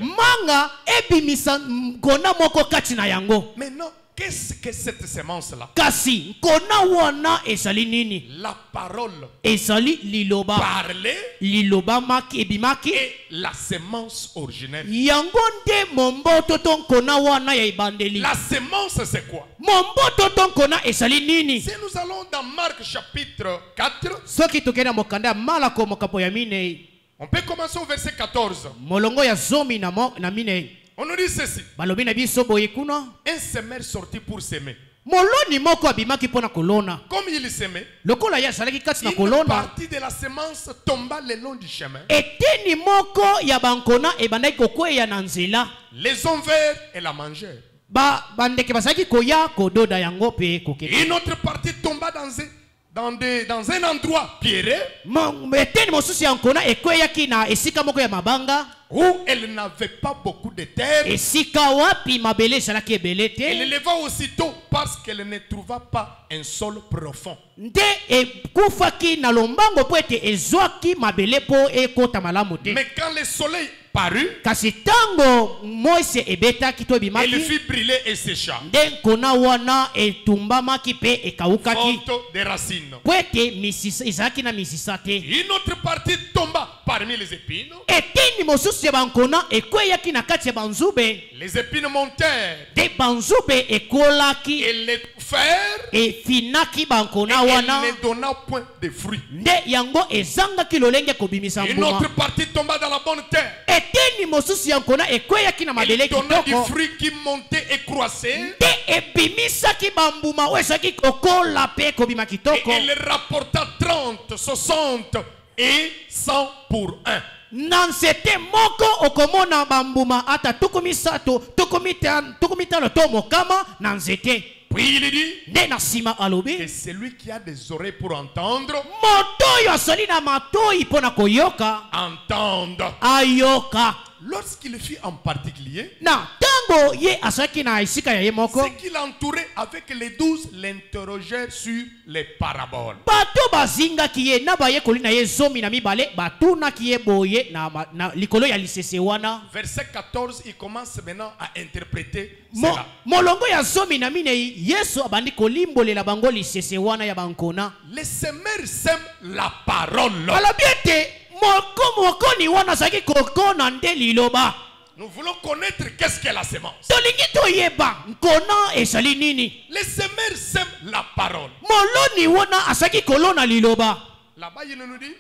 [SPEAKER 5] Maintenant, qu'est-ce que cette semence-là?
[SPEAKER 6] Kasi nkona wana ezali nini?
[SPEAKER 5] La parole
[SPEAKER 6] ezali liloba.
[SPEAKER 5] parlée.
[SPEAKER 6] Liloba maki ebimaki.
[SPEAKER 5] Et la semence originelle.
[SPEAKER 6] Yango nde momboto to nkona wana ya ibandeli.
[SPEAKER 5] La semence c'est quoi?
[SPEAKER 6] Momboto to nkona ezali nini?
[SPEAKER 5] Si nous allons dans Marc chapitre 4,
[SPEAKER 6] soki tokenda mokanda ya Malako mokapo ya mine,
[SPEAKER 5] on peut commencer au verset 14.
[SPEAKER 6] molongo ya zomi na mine.
[SPEAKER 5] On nous dit ceci.
[SPEAKER 6] Balobi na biso boye kuna.
[SPEAKER 5] Un semeur sorti pour s'aimer.
[SPEAKER 6] Moloni moko abimaki pona kolona.
[SPEAKER 5] Comme il s'aimait,
[SPEAKER 6] Lokola ya salaki kati na
[SPEAKER 5] une
[SPEAKER 6] kolona.
[SPEAKER 5] partie de la semence tomba le long du chemin.
[SPEAKER 6] Eteni moko ya bankona ebandaki kokweya na nzela.
[SPEAKER 5] Les hommes verts et la mangèrent.
[SPEAKER 6] Bandeke basaki koya kododa yango pe kokete.
[SPEAKER 5] Une autre partie tomba dans un endroit pierreux.
[SPEAKER 6] Eteni mosusu ya nkona ekweyaki na esika moko ya mabanga.
[SPEAKER 5] Où elle n'avait pas beaucoup de terre.
[SPEAKER 6] Esika wapi mabele ezalaki ebele te.
[SPEAKER 5] Elle leva aussitôt parce qu'elle ne trouva pas un sol profond.
[SPEAKER 6] Nde ekufaki na lombango po ete ezwaki mabele po ekota malamu te.
[SPEAKER 5] Mais quand le soleil parut,
[SPEAKER 6] kasi tango moise ebetaki to ebimaki,
[SPEAKER 5] elle fit brûler et sécha.
[SPEAKER 6] nde nkona wana etumbamaki pe ekawukaki.
[SPEAKER 5] Faute de racines.
[SPEAKER 6] Po ete ezalaki na misisa te.
[SPEAKER 5] Une autre partie tomba parmi les épines.
[SPEAKER 6] Eteni mosusu ya bankona ekweyaki na kati ya banzube.
[SPEAKER 5] Les épines montèrent.
[SPEAKER 6] De banzube ekolaki.
[SPEAKER 5] Et l'étouffèrent.
[SPEAKER 6] Efinaki bankona
[SPEAKER 5] Et
[SPEAKER 6] wana.
[SPEAKER 5] elle ne donna point de fruits.
[SPEAKER 6] Nde yango ezangaki lolenge kobimisa
[SPEAKER 5] Une
[SPEAKER 6] mbuma.
[SPEAKER 5] autre partie tomba dans la bonne terre.
[SPEAKER 6] Eteni mosusu ya nkona ekweyaki na mabele
[SPEAKER 5] Elle donna du
[SPEAKER 6] kitoko.
[SPEAKER 5] fruit qui montait et croissait.
[SPEAKER 6] Nde ebimisaki bambuma oyo ezalaki kokola pe kobima
[SPEAKER 5] Et
[SPEAKER 6] kitoko.
[SPEAKER 5] elle rapporta 30, 60 et 100 pour un.
[SPEAKER 6] Na nzete moko okomona bambuma ata tukumisato tukumitano to mokama na nzete.
[SPEAKER 5] Puis il dit
[SPEAKER 6] Nde na nsima
[SPEAKER 5] que
[SPEAKER 6] alobi
[SPEAKER 5] celui qui a des oreilles pour entendre,
[SPEAKER 6] moto oyo azali na matoi mpo na koyoka
[SPEAKER 5] entende.
[SPEAKER 6] ayoka.
[SPEAKER 5] Lorsqu'il fit en particulier,
[SPEAKER 6] Na tango ye azalaki na esika ya ye moko,
[SPEAKER 5] ceux qui l'entouraient avec les 12 l'interrogèrent sur les paraboles.
[SPEAKER 6] bato bazingaki ye na bayekoli na ye zomi na mibale batunaki ye boye na likolo ya lisese wana.
[SPEAKER 5] Verset 14, il commence maintenant à interpréter cela.
[SPEAKER 6] Molongo ya zomi na minei Yesu abandi kolimbolela bango lisese wana ya bankona.
[SPEAKER 5] Les semeurs sèment la parole.
[SPEAKER 6] Alobi ete mokoni wana azalaki kokona nde liloba.
[SPEAKER 5] Nous voulons connaître qu'est-ce qu'est la sémence.
[SPEAKER 6] Tolingi toyeba nkona ezali nini.
[SPEAKER 5] Les semeurs sèment la parole.
[SPEAKER 6] Moloni wana azalaki kolona liloba.
[SPEAKER 5] Là-bas, il nous dit,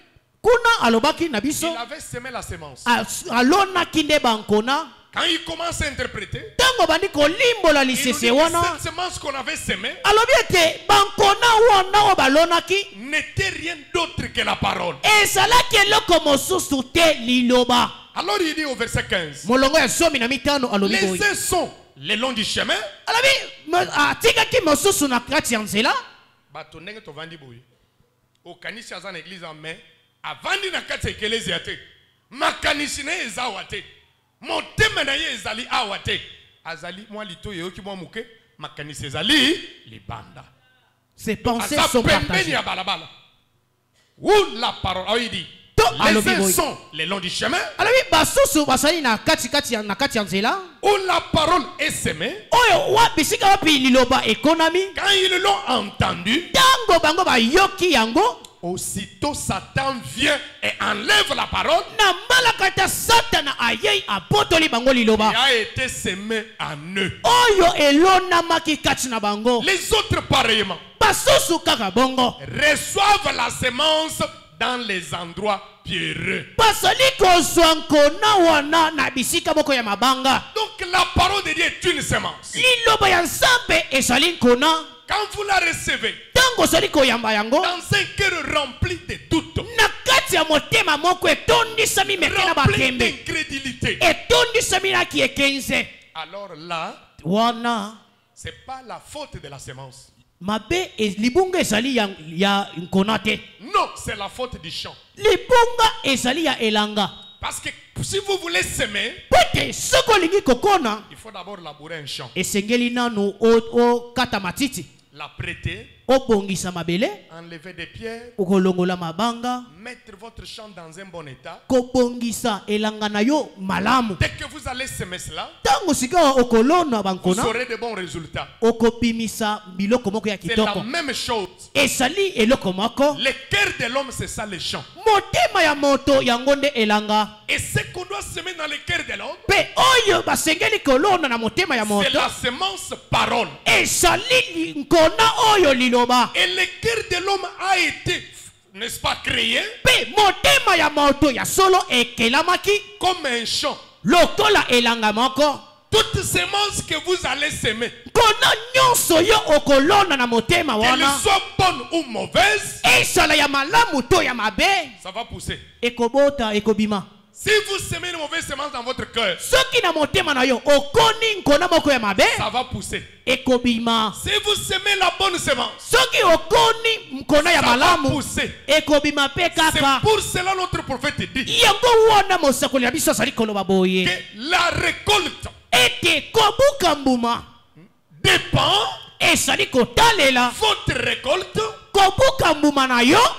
[SPEAKER 6] Kuna alobaki na biso
[SPEAKER 5] il avait semé la sémence.
[SPEAKER 6] alonaki nde bankona.
[SPEAKER 5] Quand il commence à interpréter,
[SPEAKER 6] Tango bandi kolimbola
[SPEAKER 5] il nous dit
[SPEAKER 6] lisese
[SPEAKER 5] que
[SPEAKER 6] wana.
[SPEAKER 5] cette sémence qu'on avait semée
[SPEAKER 6] Alobi ete bankona wana oyo balonaki
[SPEAKER 5] n'était rien d'autre que la parole.
[SPEAKER 6] ezalaki eloko mosusu te liloba.
[SPEAKER 5] Alors il dit au verset 15,
[SPEAKER 6] Molongo ya zomi na mitano alobi boye.
[SPEAKER 5] les uns sont le long du chemin.
[SPEAKER 6] Alobi atikaki mosusu na kati ya nzela.
[SPEAKER 5] Bato ndenge tovandi boye. Okanisi aza na église en main, avandi na kati ya ekelezi te. Makanisi na ye eza awa te. Motema na ye ezali awa te. Azali mwa lito yeyoki mwa muke, makanisi ezali libanda.
[SPEAKER 6] Ses pensées
[SPEAKER 5] Aza
[SPEAKER 6] sont
[SPEAKER 5] pembeni
[SPEAKER 6] partagées.
[SPEAKER 5] ya balabala. Où la parole, alors il dit, les uns sont le long du chemin.
[SPEAKER 6] Alobi basusu basali na kati ya nzela.
[SPEAKER 5] Où la parole est semée.
[SPEAKER 6] Oyo bisika wapi liloba ekonami.
[SPEAKER 5] Quand ils l'ont entendu,
[SPEAKER 6] Tango bango bayoki yango.
[SPEAKER 5] aussitôt Satan vient et enlève la parole.
[SPEAKER 6] Na malakata Satana ayei apotoli bango liloba.
[SPEAKER 5] Il a été semé en eux.
[SPEAKER 6] Oyo elonamaki kati na bango.
[SPEAKER 5] Les autres pareillement
[SPEAKER 6] Basusu kaka bongo.
[SPEAKER 5] reçoivent la semence dans les endroits pierreux.
[SPEAKER 6] Basali kozwa nkona wana na bisika moko ya mabanga.
[SPEAKER 5] Donc la parole de Dieu est une semence.
[SPEAKER 6] Liloba ya Nzambe ezali nkona.
[SPEAKER 5] Quand vous la recevez
[SPEAKER 6] Tango ozali koyamba yango
[SPEAKER 5] dans un cœur rempli de doutes,
[SPEAKER 6] na kati ya motema moko etondisami meke na
[SPEAKER 5] rempli
[SPEAKER 6] bakembe,
[SPEAKER 5] d'incrédulité,
[SPEAKER 6] etondisami na kiekenze
[SPEAKER 5] alors là,
[SPEAKER 6] wana
[SPEAKER 5] c'est pas la faute de la semence.
[SPEAKER 6] mabe libunga ezali ya nkona te.
[SPEAKER 5] Non, c'est la faute du champ.
[SPEAKER 6] Libunga ezali ya elanga.
[SPEAKER 5] Parce que si vous voulez semer,
[SPEAKER 6] Pete soko lingi kokona
[SPEAKER 5] il faut d'abord labourer un champ.
[SPEAKER 6] esengeli nanu o kata matiti.
[SPEAKER 5] la prêter, enlever des pierres, mettre votre champ dans un bon état. Dès que vous allez semer cela, vous aurez de bons résultats. C'est la même chose. Le cœur de l'homme, c'est ça le champ. Et ce qu'on doit semer dans le cœur de l'homme, c'est la semence parole. Et le cœur de l'homme a été, n'est-ce pas, créé comme un champ. Toute semence que vous allez semer, qu'elle soit bonne ou mauvaise, ça va pousser. Si vous semez une mauvaise semence dans votre cœur, ça va pousser. Si vous semez la bonne semence, ça va pousser. C'est pour cela notre prophète dit que la récolte dépend, votre récolte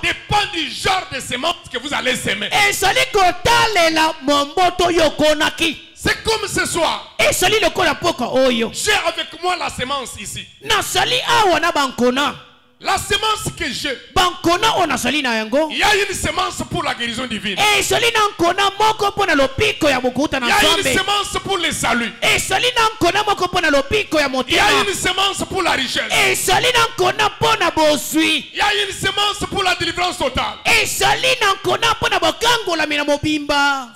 [SPEAKER 5] dépend du genre de semence que vous allez semer. C'est comme ce soir. J'ai avec moi la semence ici. La semence que j'ai, il y a une semence pour la guérison divine. Il y a une semence pour le salut. Il y a une semence pour la richesse. Il y a une semence pour la délivrance totale.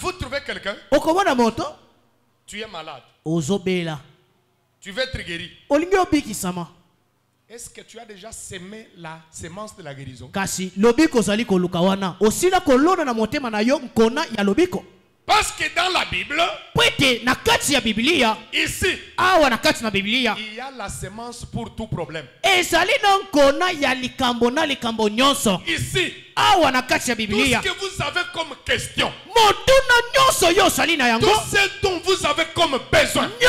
[SPEAKER 5] Vous trouvez quelqu'un? Tu es malade. Tu veux être guéri. Est-ce que tu as déjà semé la semence de la guérison? Parce que dans la Bible, ici, il y a la semence pour tout problème. Ici, tout ce que vous avez comme question, tout ce dont vous avez comme besoin, tout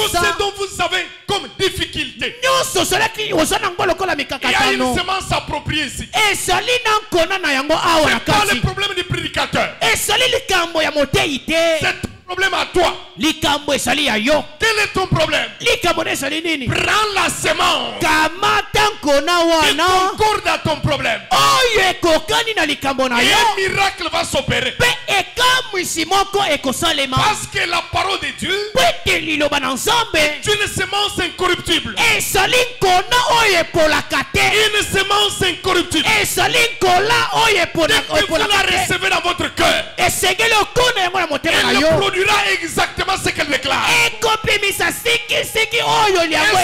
[SPEAKER 5] ce dont vous avez comme difficulté, il y a une semence appropriée ici. C'est pas le problème du prédicateur. C'est ton problème à toi. Quel est ton problème? Prends la semence qui concorde à ton problème. Et un miracle va s'opérer. Parce que la parole de Dieu est une semence incorruptible. Une semence incorruptible. Et vous la recevez dans votre cœur, elle produira exactement ce qu'elle déclare. Est-ce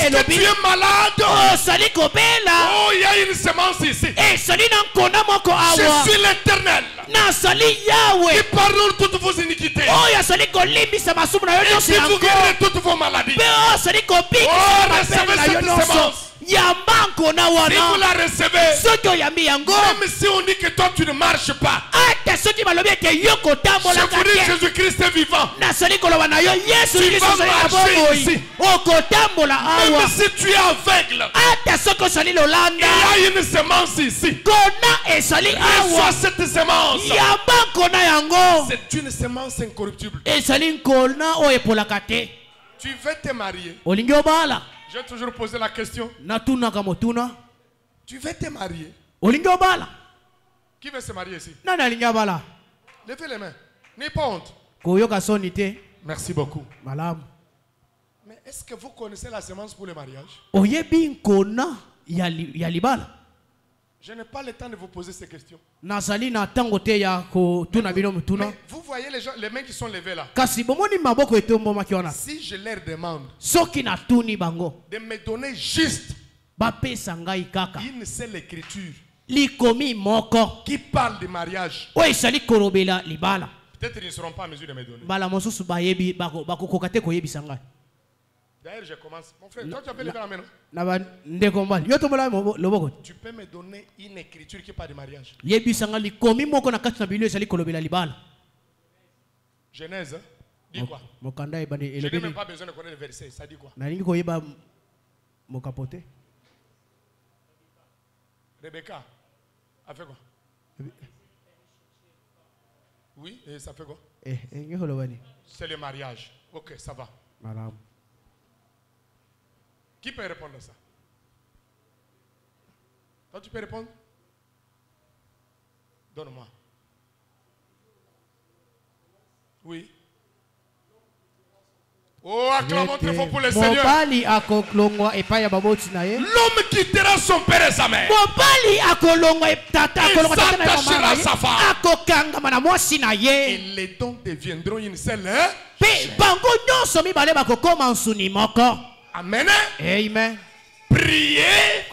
[SPEAKER 5] que tu es malade? Oh, il y a une semence ici. Je suis l'Éternel qui pardonne toutes vos iniquités et qui vous guérit toutes vos maladies. Oh, recevez cette semence. Si vous la recevez, même si on dit que toi tu ne marches pas, je vous dis Jésus-Christ est vivant. Tu vas marcher ici. Même si tu es aveugle, il y a une semence ici. Reçois cette semence. C'est une semence incorruptible. Tu veux te marier? J'ai toujours posé la question. Tu veux te marier? Qui veut se marier ici? Levez les mains. N'ayez pas honte. Merci beaucoup. Mais est-ce que vous connaissez la semence pour le mariage? Je n'ai pas le temps de vous poser ces questions. Mais vous voyez les gens, les mains qui sont levées là. Si je leur demande de me donner juste une seule écriture qui parle de mariage, peut-être ils ne seront pas en mesure de me donner. D'ailleurs, je commence. Mon frère, toi tu as fait lever la main, non? Tu peux me donner une écriture qui parle de mariage? Genèse, dis quoi? Je n'ai même pas besoin de connaître le verset. Ça dit quoi?
[SPEAKER 6] Mon capoté.
[SPEAKER 5] Rebecca, a fait quoi? Oui, et ça fait quoi? C'est le mariage. Ok, ça va.
[SPEAKER 6] Madame.
[SPEAKER 5] Qui peut répondre à ça? Toi, tu peux répondre? Donne-moi. Oui. Oh, acclamons très fort pour le Seigneur. L'homme quittera son père et sa mère. Il s'attachera à sa femme. Et les dons deviendront une seule. Amen.
[SPEAKER 6] Amen.
[SPEAKER 5] Prier,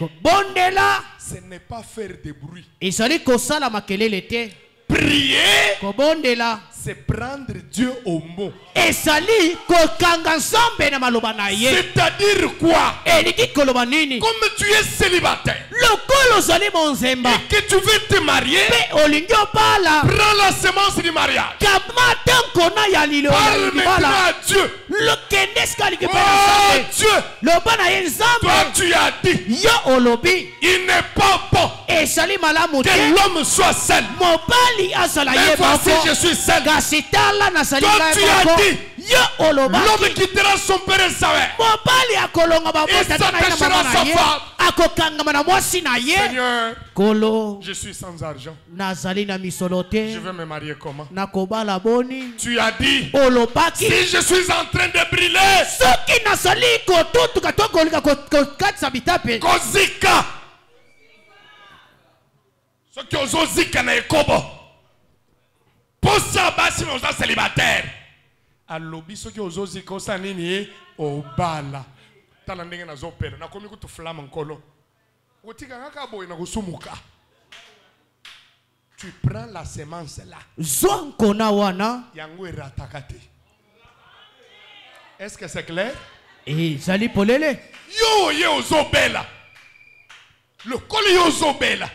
[SPEAKER 5] ce n'est pas faire de bruit. Prier, c'est prendre Dieu au mot. C'est-à-dire quoi? Comme tu es célibataire et que tu veux te marier, prends la semence du mariage. Parle maintenant à Dieu. Oh Dieu, toi tu as dit, il n'est pas bon que l'homme soit seul. Mais voici je suis seul. Toi tu as dit, l'homme quittera son père et sa mère et s'attachera à sa femme. Seigneur, je suis sans argent. Je vais me marier comment? Tu as dit, si je suis en train de brûler, Kozika. Ce qui ont zika na ekobo. Pour ça, si on est célibataire. Alobi ce qui ont zika osa nini obala. Tala ndenge na zopera. Na komi kutu flama nkolo. Otika ngaka boy na kusumuka. Tu prends la semence là.
[SPEAKER 6] Zonkona wana.
[SPEAKER 5] Yango eratakate. Est-ce que c'est clair?
[SPEAKER 6] Et zali polele.
[SPEAKER 5] Yo yo zobela. Le koli yo zobela.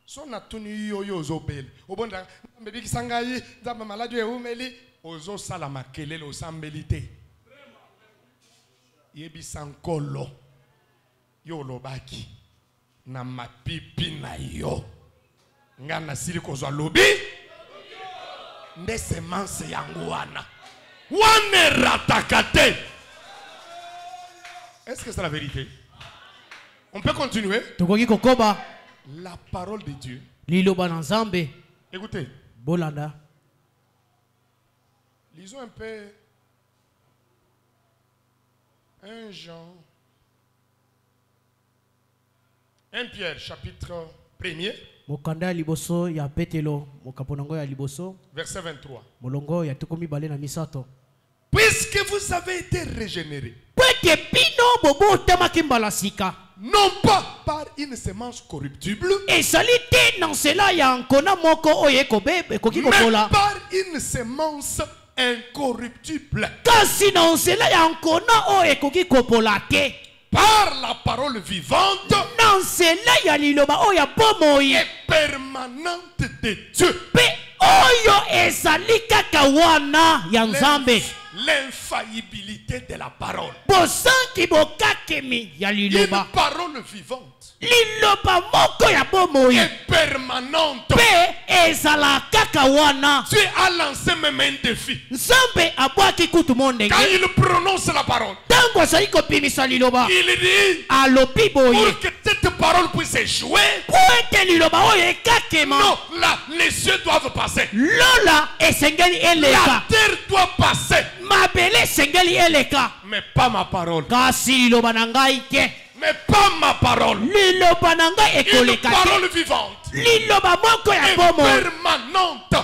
[SPEAKER 5] Son atuni yo yo zobela. Obonda mbeki sangayi zamba maladi e umeli ozo sala makelele osambelite. Yebi sankolo. Yo lobaki na mapipi na yo. Ngana sili kozwa lobi. Nde semence yangu wana. Wane ratakate. Est-ce que c'est la vérité? On peut continuer? La parole de Dieu. Écoutez.
[SPEAKER 6] Bolanda.
[SPEAKER 5] Lisons un peu 1 Jean. 1 Pierre chapitre 1er. Verset 23. Puisque vous avez été régénérés, non pas par une semence corruptible, mais par une semence incorruptible, par la parole vivante et permanente de Dieu. L'infaillibilité de la parole. Une parole vivante et permanente. Dieu a lancé même un défi. Quand il prononce la parole, il dit pour que cette parole puisse échouer, non, là, les cieux doivent passer. La terre doit passer. Mais pas ma parole. Mais pas ma parole. Une parole vivante et permanente.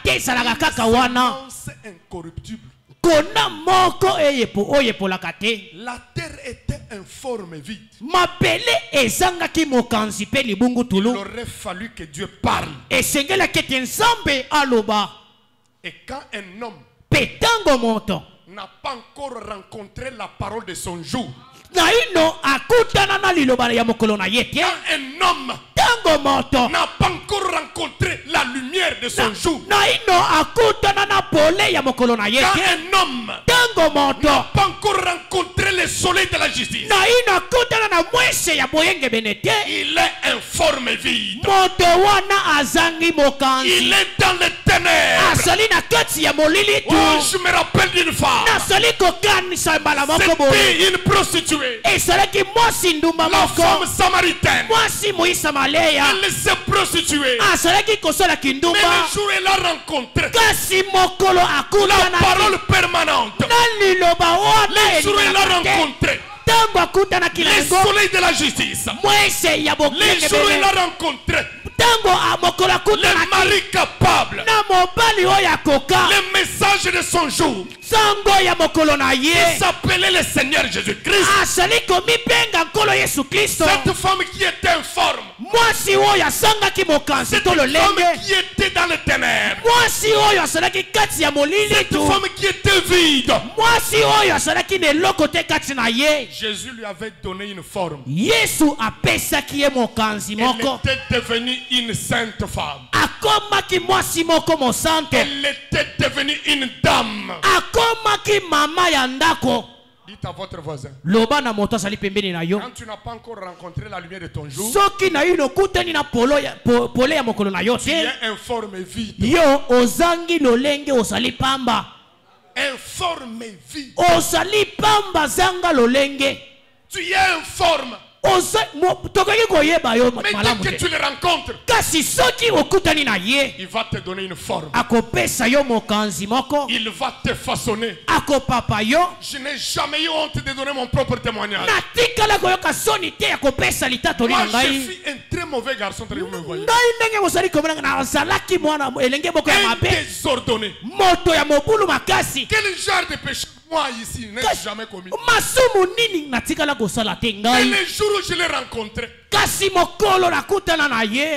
[SPEAKER 5] Une semence incorruptible. La terre était informe vide. Il aurait fallu que Dieu parle. Et quand un homme n'a pas encore rencontré la parole de son jour, quand un homme n'a pas encore rencontré la lumière lumière de son jour.
[SPEAKER 6] Quand
[SPEAKER 5] un homme n'a pas encore rencontré le soleil de la justice, il est informe et vide. Il est dans les ténèbres. Oh, je me rappelle d'une femme. C'était une prostituée. La femme samaritaine. Elle s'est prostituée. Mais le jour où elle a rencontré la parole permanente, le jour où elle a rencontré le soleil de la justice, le jour où elle a rencontré le mari capable, le message de son jour, il s'appelait le Seigneur Jésus-Christ. Cette femme qui était informe, cette femme qui était dans les ténèbres, cette femme qui était vide, Jésus lui avait donné une forme. Elle était devenue une sainte femme. Elle était devenue une dame. Dites à votre voisin, quand tu n'as pas encore rencontré la lumière de ton jour, tu es informe et vide. Informe et vide. Tu es informe. Mais dès que tu le rencontres, il va te donner une forme. Il va te façonner. Je n'ai jamais eu honte de donner mon propre témoignage. Moi, je suis un très mauvais garçon. Désordonné. Quel genre de péché moi ici n'ai jamais commis? Mais le jour où je l'ai rencontré,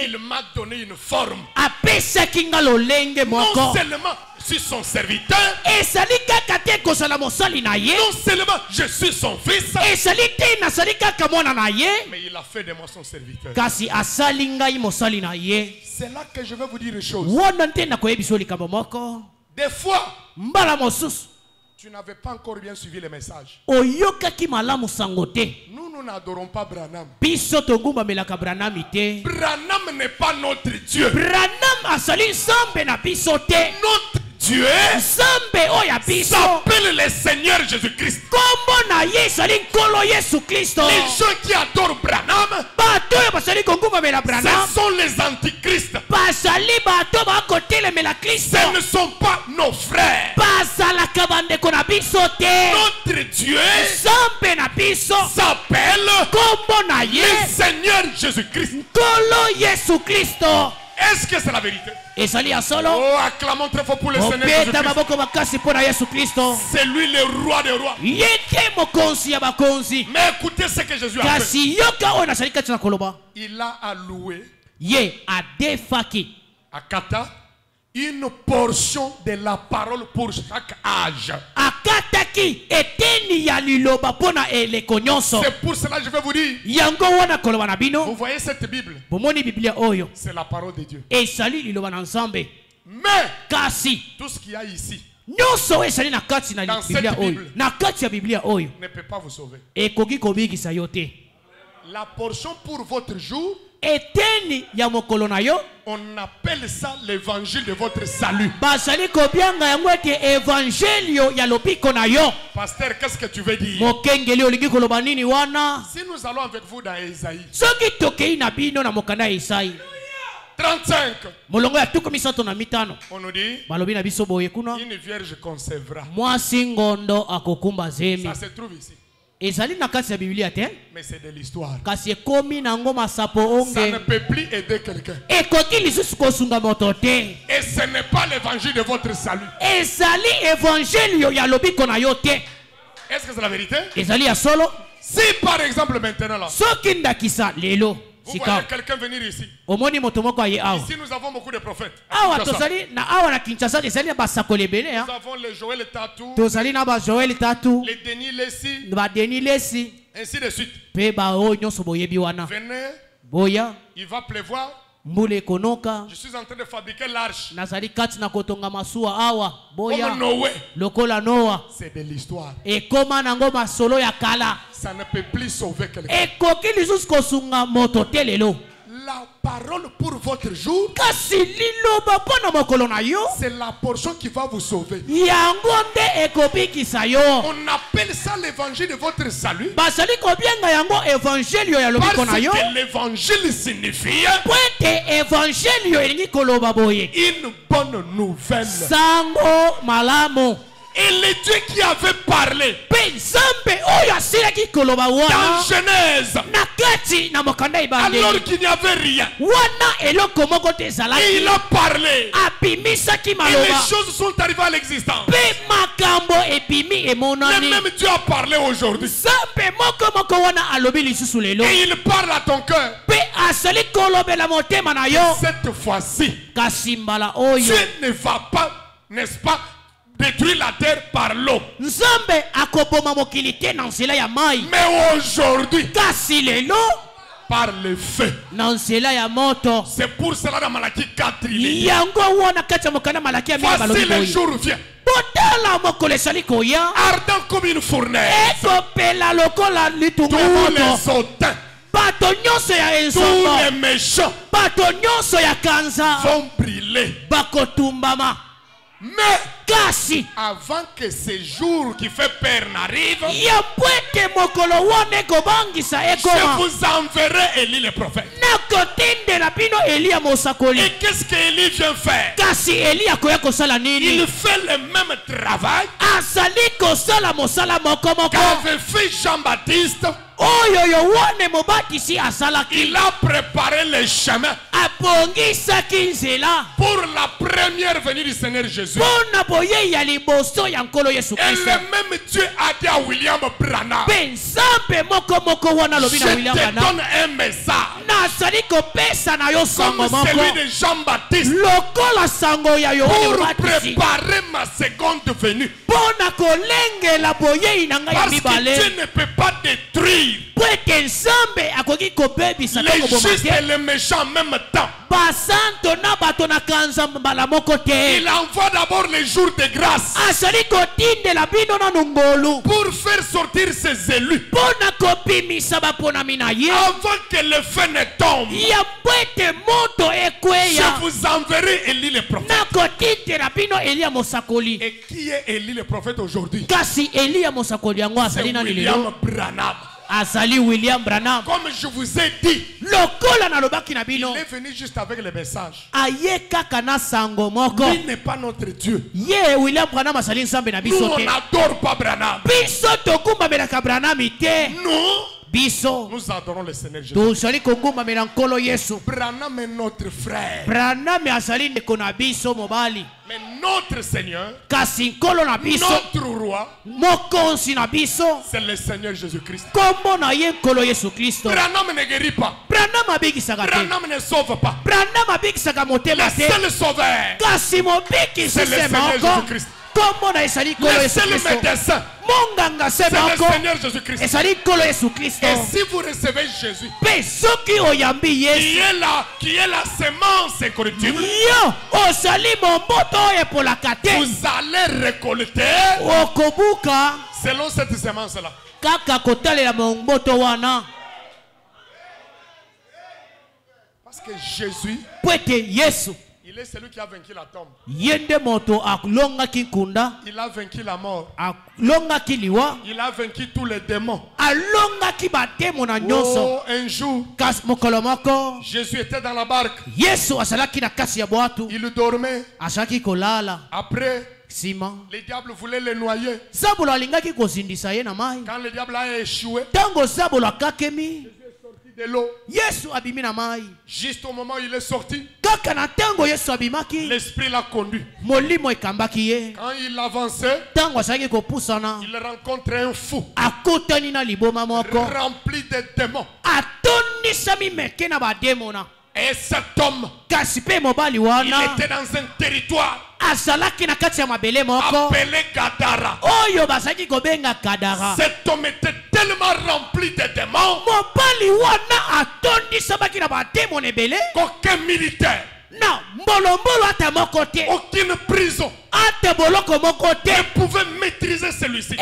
[SPEAKER 5] il m'a donné une forme. Non seulement je suis son serviteur, non seulement je suis son fils, mais il a fait de moi son serviteur. C'est là que je vais vous dire une chose. Des fois, tu n'avais pas encore bien suivi le message. Nous n'adorons pas Branham. Branham n'est pas notre Dieu. Notre Dieu s'appelle le Seigneur Jésus-Christ. Les gens qui adorent Branham, ce sont les antichrists. Ce ne sont pas nos frères. Notre Dieu s'appelle le Seigneur Jésus-Christ. Est-ce que c'est la vérité? Oh, acclamons très fort pour le Seigneur Jésus-Christ. C'est lui le roi des rois. Mais écoutez ce que Jésus a fait. Il a alloué à Kata une portion de la parole pour chaque âge. C'est pour cela que je vais vous dire. Vous voyez cette Bible? C'est la parole de Dieu. Mais tout ce qu'il y a ici, dans cette Bible, ne peut pas vous sauver. La portion pour votre jour, on appelle ça l'évangile de votre salut. Pasteur, qu'est-ce que tu veux dire? Si nous allons avec vous dans Ésaïe 35, on nous dit une vierge concevra. Ça se trouve ici. Mais c'est de l'histoire. Ça ne peut plus aider quelqu'un. Et ce n'est pas l'évangile de votre salut. Est-ce que c'est la vérité? Si par exemple maintenant là, vous voyez quelqu'un venir ici. Ici nous avons beaucoup de prophètes. Nous avons le Joël Tatou, les Denis Lessi, ainsi de suite. Venez, il va pleuvoir. Je suis en train de fabriquer l'arche. Comme Noé. C'est de l'histoire. Ça ne peut plus sauver quelqu'un. La parole pour votre jour, c'est la portion qui va vous sauver. On appelle ça l'évangile de votre salut. Parce que l'évangile signifie une bonne nouvelle. Et le Dieu qui avait parlé dans Genèse, alors qu'il n'y avait rien, et il a parlé, et les choses sont arrivées à l'existence. Le même Dieu a parlé aujourd'hui, et il parle à ton cœur. Cette fois-ci, Dieu ne va pas, n'est-ce pas, détruire la terre par l'eau. Mais aujourd'hui, par le feu. C'est pour cela dans Malachie 4 il dit, voici le jour vient, ardent comme une fournaise, tous les hautains, tous les méchants vont brûler. Mais avant que ce jour qui fait peur n'arrive, je vous enverrai Élie le prophète. Et qu'est-ce qu'Élie vient faire? Il fait le même travail qu'avait fait Jean-Baptiste. Il a préparé le chemin pour la première venue du Seigneur Jésus. Et le même Dieu a dit à William Branham, je te donne un message comme celui de Jean-Baptiste pour préparer ma seconde venue. Parce que Dieu ne peut pas détruire les justes et les méchants en même temps. Il envoie d'abord les jours de grâce pour faire sortir ses élus avant que le feu ne tombe. Je vous enverrai Élie le prophète. Et qui est Élie le prophète aujourd'hui? C'est William Branham. William Branham. Comme je vous ai dit, il est venu juste avec le message. Il n'est pas notre Dieu. Nous on n'adore pas Branham. Nous adorons le Seigneur Jésus. Branham est notre frère. Mais notre Seigneur, notre roi, c'est le Seigneur Jésus-Christ. Branham ne guérit pas. Branham ne sauve pas. Le seul sauveur, c'est le Seigneur Jésus-Christ. Le seul médecin, c'est le Seigneur Jésus-Christ. Et si vous recevez Jésus, qui est la semence incorruptible, vous allez récolter selon cette semence-là. Parce que Jésus, il est celui qui a vaincu la tombe. Il a vaincu la mort. Il a vaincu tous les démons. Oh, un jour, Jésus était dans la barque. Il dormait. Après, les diables voulaient le noyer. Quand le diable a échoué, de l'eau. Juste au moment où il est sorti, l'esprit l'a conduit. Quand il avançait, il rencontre un fou rempli de démons. Et cet homme, il était dans un territoire appelé Gadara. Cet homme était tellement rempli de démons qu'aucun militaire, aucune prison ne pouvait maîtriser celui-ci.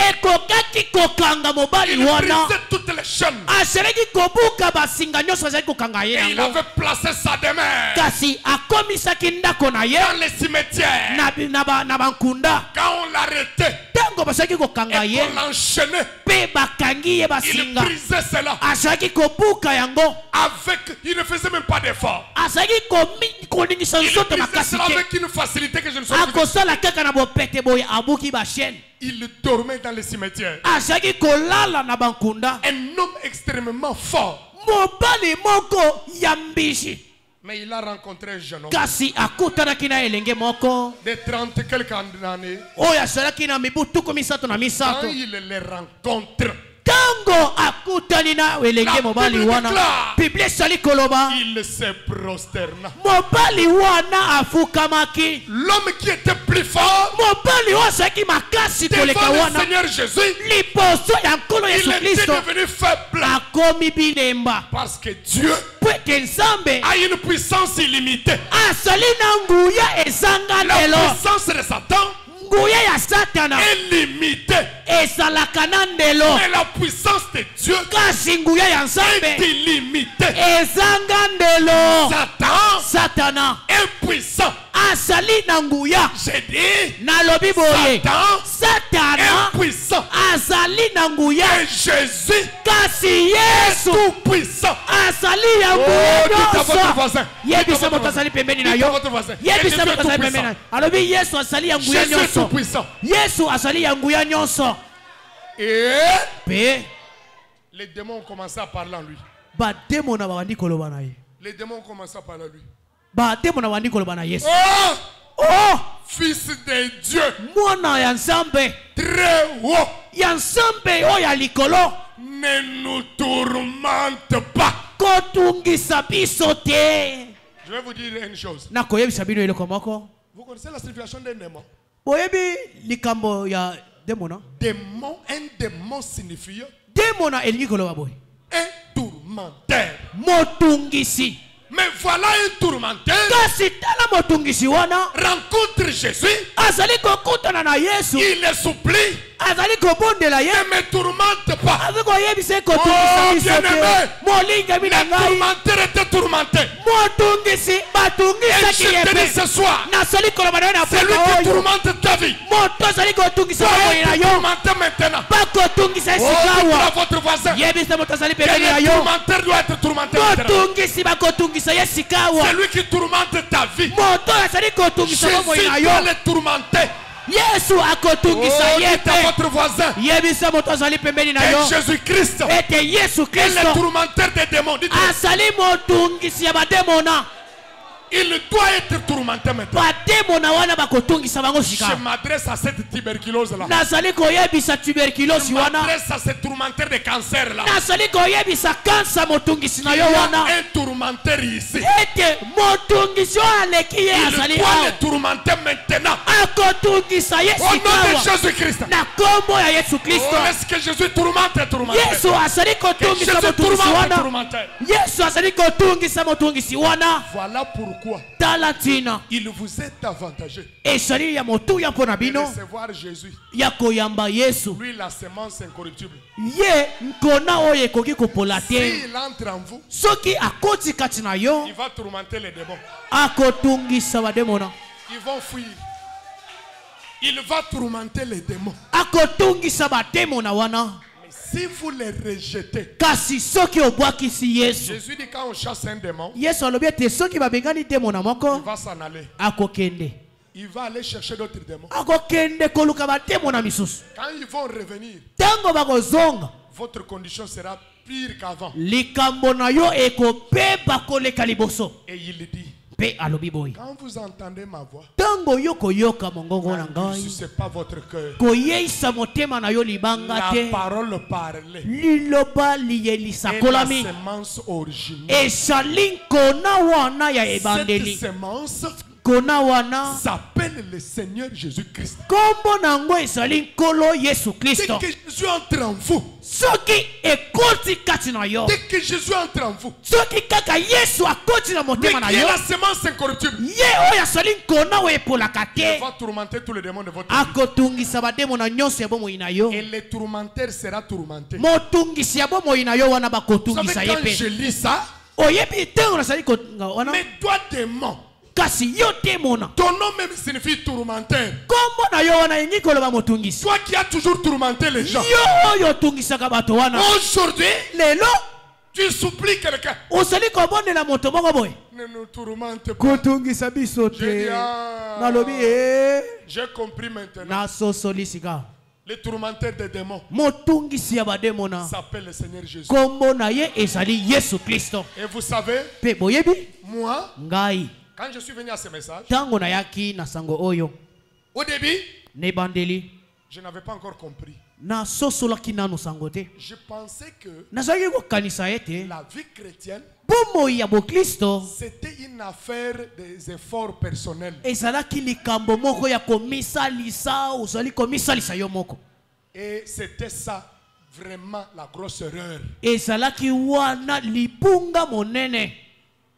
[SPEAKER 5] Il brisait toutes les chaînes. Et il avait placé sa demeure dans les cimetières. Quand on l'arrêtait et qu'on l'enchaînait, il brisait cela. Il ne faisait même pas d'effort. Il brisait cela avec une facilité que je ne sais pas. Il dormait dans les cimetières. Un homme extrêmement fort. Mais il a rencontré un jeune homme de 30 quelques années. Quand il les rencontre, il se prosterna. L'homme qui était plus fort devant le Seigneur Jésus, il était devenu faible. Parce que Dieu a une puissance illimitée. La puissance de Satan est limitée. Mais la puissance de Dieu est illimitée. Satan est puissant. J'ai dit, Satan est puissant. Et Jésus est tout puissant. Dites à votre voisin. Jésus est tout puissant. Et les démons ont commencé à parler en lui. Les démons ont commencé à parler en lui. Oh, fils de Dieu, très haut, ne nous tourmente pas. Je vais vous dire une chose. Vous connaissez la signification d'un démon? Démon, un démon signifie un tourmenteur. Mais voilà un tourmenteur rencontre Jésus. Il le supplie. Ne me tourmente pas. Oh bien-aimé, le tourmenteur était tourmenté. Et je te dis ce soir, celui qui tourmente ta vie doit être tourmenté maintenant. Oh, dites à votre voisin, que le tourmenteur doit être tourmenté maintenant. Celui qui tourmente ta vie, Jésus doit le tourmenter.
[SPEAKER 6] Yesu akotungisa
[SPEAKER 5] yete votre voisin.
[SPEAKER 6] Yebisa moto azali pembeni na yo.
[SPEAKER 5] Jésus-Christ.
[SPEAKER 6] Ete Yesu Kristo.
[SPEAKER 5] Le tourmenteur des démons.
[SPEAKER 6] Asali motungisi ya bademona.
[SPEAKER 5] Il doit être tourmenté maintenant. Je m'adresse à cette tuberculose là. Je m'adresse à cette tourmenteur de cancer là. Il y a un tourmenteur ici. Il doit le tourmenter maintenant. Au nom de Jésus-Christ. Oh, est-ce que Jésus tourmente et tourmente? Que Jésus tourmente et tourmente. Voilà pourquoi il vous est avantageux de recevoir Jésus. Lui, la semence incorruptible. S'il entre en vous, il va tourmenter les démons. Ils vont fuir. Il va tourmenter les démons. Si vous les rejetez, Jésus dit quand on chasse un démon, il va s'en aller. Il va aller chercher d'autres démons. Quand ils vont revenir, votre condition sera pire qu'avant. Et il dit, quand vous entendez ma voix, ce n'est pas votre cœur. La parole parlée et la semence originale. Cette semence
[SPEAKER 6] kona wana
[SPEAKER 5] s'appelle le Seigneur Jésus-Christ.
[SPEAKER 6] kombo nango ezali nkolo Yesu Kristo.
[SPEAKER 5] Dès que Jésus entre en vous,
[SPEAKER 6] soki ekoti kati na yo,
[SPEAKER 5] dès que Jésus entre en vous,
[SPEAKER 6] soki kaka Yesu akoti na
[SPEAKER 5] lui
[SPEAKER 6] motema na
[SPEAKER 5] qui est
[SPEAKER 6] yo,
[SPEAKER 5] la semence incorruptible,
[SPEAKER 6] ye oyo asali nkona oyo epolaka
[SPEAKER 5] il
[SPEAKER 6] te
[SPEAKER 5] va tourmenter tous les démons de votre vie.
[SPEAKER 6] akotungisa bademo na nyonso ya bomoi na yo.
[SPEAKER 5] Et le tourmenteur sera tourmenté.
[SPEAKER 6] motungisi ya bomoi na yo wana
[SPEAKER 5] Vous savez,
[SPEAKER 6] bakotungisa ye
[SPEAKER 5] quand je
[SPEAKER 6] pe.
[SPEAKER 5] lis ça,
[SPEAKER 6] oyebi ntango nasali kotunga wana,
[SPEAKER 5] mais toi démon,
[SPEAKER 6] kasi yo te mona
[SPEAKER 5] ton nom même signifie tourmenteur.
[SPEAKER 6] kombo na yo wana yengi koloba motungisi.
[SPEAKER 5] Toi qui as toujours tourmenté les gens,
[SPEAKER 6] yo oyo otungisaka bato wana,
[SPEAKER 5] aujourd'hui,
[SPEAKER 6] lelo
[SPEAKER 5] tu supplies quelqu'un.
[SPEAKER 6] osali kobondela moto moko boye
[SPEAKER 5] Ne nous tourmente pas.
[SPEAKER 6] kotungisa biso
[SPEAKER 5] J'ai dit,
[SPEAKER 6] te.
[SPEAKER 5] ah,
[SPEAKER 6] nalobi
[SPEAKER 5] j'ai compris maintenant.
[SPEAKER 6] nasosoli sika.
[SPEAKER 5] Le tourmenteur des démons
[SPEAKER 6] motungisi ya bademo na
[SPEAKER 5] s'appelle le Seigneur Jésus.
[SPEAKER 6] kombo na ye ezali Yesu Kristo.
[SPEAKER 5] Et vous savez,
[SPEAKER 6] Pe boyebi
[SPEAKER 5] moi,
[SPEAKER 6] ngai
[SPEAKER 5] quand je suis venu à ce message,
[SPEAKER 6] ntango nayaki na sango oyo
[SPEAKER 5] au début,
[SPEAKER 6] nebandeli
[SPEAKER 5] je n'avais pas encore compris.
[SPEAKER 6] nasosolaki nanu sango te.
[SPEAKER 5] Je pensais que
[SPEAKER 6] nazalaki kokanisa ete
[SPEAKER 5] la vie chrétienne,
[SPEAKER 6] bomoi ya bokristo
[SPEAKER 5] c'était une affaire des efforts personnels.
[SPEAKER 6] ezalaki likambo moko ya komisalisa, ozali komisalisa yo moko.
[SPEAKER 5] Et c'était ça, vraiment la grosse erreur.
[SPEAKER 6] ezalaki wana lipunga monene.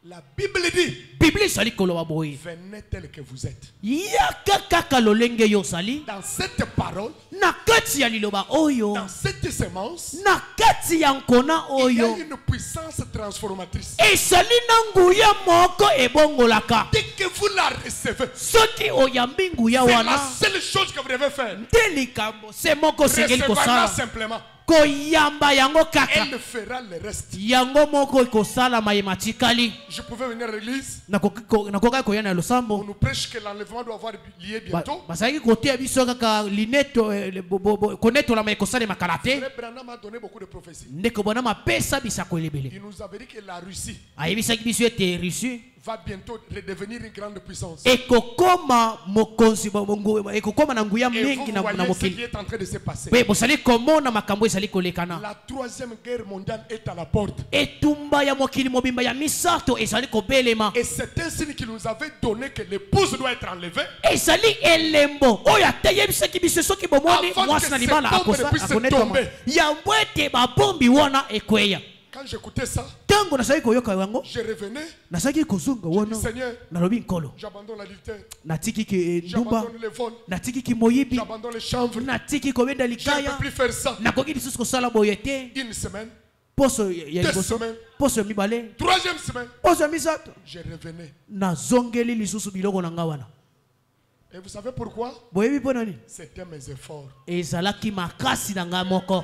[SPEAKER 5] La Bible dit,
[SPEAKER 6] biblia ezali koloba boye,
[SPEAKER 5] venez tel que vous êtes.
[SPEAKER 6] yaka kaka lolenge yo ozali
[SPEAKER 5] Dans cette parole,
[SPEAKER 6] na kati ya liloba oyo,
[SPEAKER 5] dans cette semence,
[SPEAKER 6] na kati ya nkona
[SPEAKER 5] il y a
[SPEAKER 6] oyo
[SPEAKER 5] une puissance transformatrice.
[SPEAKER 6] ezali na nguya moko ebongolaka.
[SPEAKER 5] Dès que vous la recevez,
[SPEAKER 6] soki oyambi nguya
[SPEAKER 5] c'est la
[SPEAKER 6] wana
[SPEAKER 5] seule chose que vous devez faire.
[SPEAKER 6] nde likambo se moko osengeli
[SPEAKER 5] Recevez-la
[SPEAKER 6] kosala,
[SPEAKER 5] simplement.
[SPEAKER 6] koyamba yango kaka,
[SPEAKER 5] Elle fera le reste.
[SPEAKER 6] yango moko ekosala mayema tikali.
[SPEAKER 5] Je pouvais venir à l'église.
[SPEAKER 6] nakokaki koya na
[SPEAKER 5] On
[SPEAKER 6] losambo,
[SPEAKER 5] nous prêche que l'enlèvement doit avoir lieu bientôt.
[SPEAKER 6] bazalaki koteya biso kaka lineto konetolama ekosalema kala te.
[SPEAKER 5] Frère Branham a donné beaucoup de prophéties.
[SPEAKER 6] ndeko bona mapesa bisako elebele,
[SPEAKER 5] Il nous avait dit que la Russie
[SPEAKER 6] ayebisaki biso ete Russie
[SPEAKER 5] va bientôt redevenir une grande puissance.
[SPEAKER 6] ekokoma mokonzi, ekokoma na nguya
[SPEAKER 5] Et vous
[SPEAKER 6] mingi na
[SPEAKER 5] voyez ce qui
[SPEAKER 6] mokili.
[SPEAKER 5] est en train de se passer.
[SPEAKER 6] Pe bozali komona makambo ezali kolekana.
[SPEAKER 5] La troisième guerre mondiale est à la porte.
[SPEAKER 6] etumba ya mokili mobimba ya misato ezali kobelema.
[SPEAKER 5] Et c'est un signe qu'il nous avait donné que l'épouse doit être enlevée.
[SPEAKER 6] ezali elembo oyo ateyebisaki biso soki bomoni
[SPEAKER 5] Avant
[SPEAKER 6] mwasi
[SPEAKER 5] que
[SPEAKER 6] na
[SPEAKER 5] ces
[SPEAKER 6] libala
[SPEAKER 5] bombes ne puissent
[SPEAKER 6] akonetama
[SPEAKER 5] tomber.
[SPEAKER 6] yango ete babombi wana ekweya.
[SPEAKER 5] Quand j'écoutais ça,
[SPEAKER 6] ntango nasalaki koyoka yango,
[SPEAKER 5] je revenais.
[SPEAKER 6] nasalaki kozonga wana,
[SPEAKER 5] Seigneur,
[SPEAKER 6] nalobi nkolo,
[SPEAKER 5] j'abandonne la literie,
[SPEAKER 6] natikiki ndumba,
[SPEAKER 5] j'abandonne les vols,
[SPEAKER 6] natikiki moyibi,
[SPEAKER 5] j'abandonne les chanvres.
[SPEAKER 6] natiki kobenda
[SPEAKER 5] Je ne
[SPEAKER 6] likaya,
[SPEAKER 5] peux plus faire ça.
[SPEAKER 6] nakoki lisusu kosala boye te.
[SPEAKER 5] Une semaine,
[SPEAKER 6] poso ya
[SPEAKER 5] Deux
[SPEAKER 6] liboso,
[SPEAKER 5] semaines.
[SPEAKER 6] poso ya mibale,
[SPEAKER 5] troisième semaine,
[SPEAKER 6] poso ya misato,
[SPEAKER 5] je revenais.
[SPEAKER 6] nazongeli lisusu biloko na nga wana.
[SPEAKER 5] Et vous savez pourquoi?
[SPEAKER 6] boyebi mpo nani?
[SPEAKER 5] C'était mes efforts.
[SPEAKER 6] ezalaki makasi na nga moko.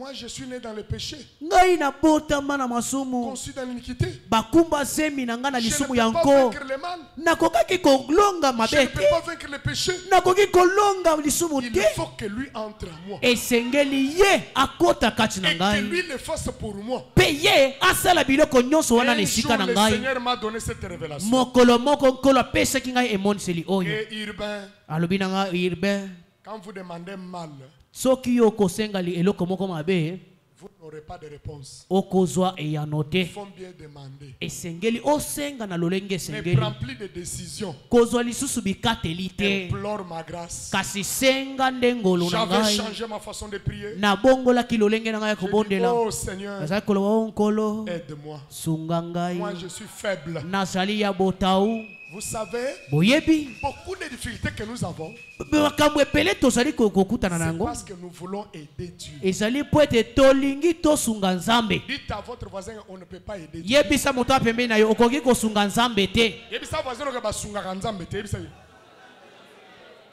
[SPEAKER 5] Moi, je suis né dans le péché,
[SPEAKER 6] ngai nabotama na masumu,
[SPEAKER 5] conçu dans l'iniquité.
[SPEAKER 6] bakumba semi na nga na
[SPEAKER 5] Je ne
[SPEAKER 6] lisumu
[SPEAKER 5] peux
[SPEAKER 6] ya
[SPEAKER 5] pas
[SPEAKER 6] nko,
[SPEAKER 5] vaincre le mal.
[SPEAKER 6] nakokaki kolonga
[SPEAKER 5] Je
[SPEAKER 6] mabe
[SPEAKER 5] ne peux
[SPEAKER 6] te,
[SPEAKER 5] pas vaincre le péché.
[SPEAKER 6] nakoki kolonga lisumu
[SPEAKER 5] Il
[SPEAKER 6] te.
[SPEAKER 5] faut que lui entre en moi.
[SPEAKER 6] esengeli ye akota kati na
[SPEAKER 5] Et que
[SPEAKER 6] ngai,
[SPEAKER 5] lui le fasse pour moi.
[SPEAKER 6] mpe ye asala biloko nyonso wana na
[SPEAKER 5] Un
[SPEAKER 6] esika
[SPEAKER 5] jour,
[SPEAKER 6] na
[SPEAKER 5] le
[SPEAKER 6] ngai.
[SPEAKER 5] Seigneur m'a donné cette révélation.
[SPEAKER 6] mokolo moko nkolo apesaki ngai emoniseli oyo.
[SPEAKER 5] Et Urbain,
[SPEAKER 6] alobi na ngai, Urbain,
[SPEAKER 5] quand vous demandez mal,
[SPEAKER 6] soki yo okosenga eloko moko mabe,
[SPEAKER 5] vous n'aurez pas de réponse.
[SPEAKER 6] okozwa eyano te.
[SPEAKER 5] Il faut bien demander.
[SPEAKER 6] esengeli osenga na lolenge
[SPEAKER 5] Mais
[SPEAKER 6] esengeli,
[SPEAKER 5] rempli de décisions.
[SPEAKER 6] kozwa lisusu bikateli te,
[SPEAKER 5] Implore ma grâce.
[SPEAKER 6] kasi senga nde ngolu na
[SPEAKER 5] J'avais
[SPEAKER 6] ngai.
[SPEAKER 5] changé ma façon de prier.
[SPEAKER 6] nabongolaki lolenge na ngai ya
[SPEAKER 5] J'ai dit,
[SPEAKER 6] kobondela.
[SPEAKER 5] oh Seigneur,
[SPEAKER 6] nazali koloba, o nkolo,
[SPEAKER 5] aide-moi.
[SPEAKER 6] sunga ngai,
[SPEAKER 5] Moi, je suis faible.
[SPEAKER 6] nazali ya botau.
[SPEAKER 5] Vous savez,
[SPEAKER 6] boyebi
[SPEAKER 5] beaucoup de difficultés que nous avons,
[SPEAKER 6] makambo epele tozali kokutana na
[SPEAKER 5] c'est
[SPEAKER 6] yango,
[SPEAKER 5] parce que nous voulons aider Dieu.
[SPEAKER 6] ezali po ete tolingi tosunga nzambe.
[SPEAKER 5] Dites à votre voisin, on ne peut pas aider Dieu.
[SPEAKER 6] yebisa moto apembeni na yo, okoki kosunga nzambe te.
[SPEAKER 5] Yebisa voisin que basungaka nzambe te, yebisa ye.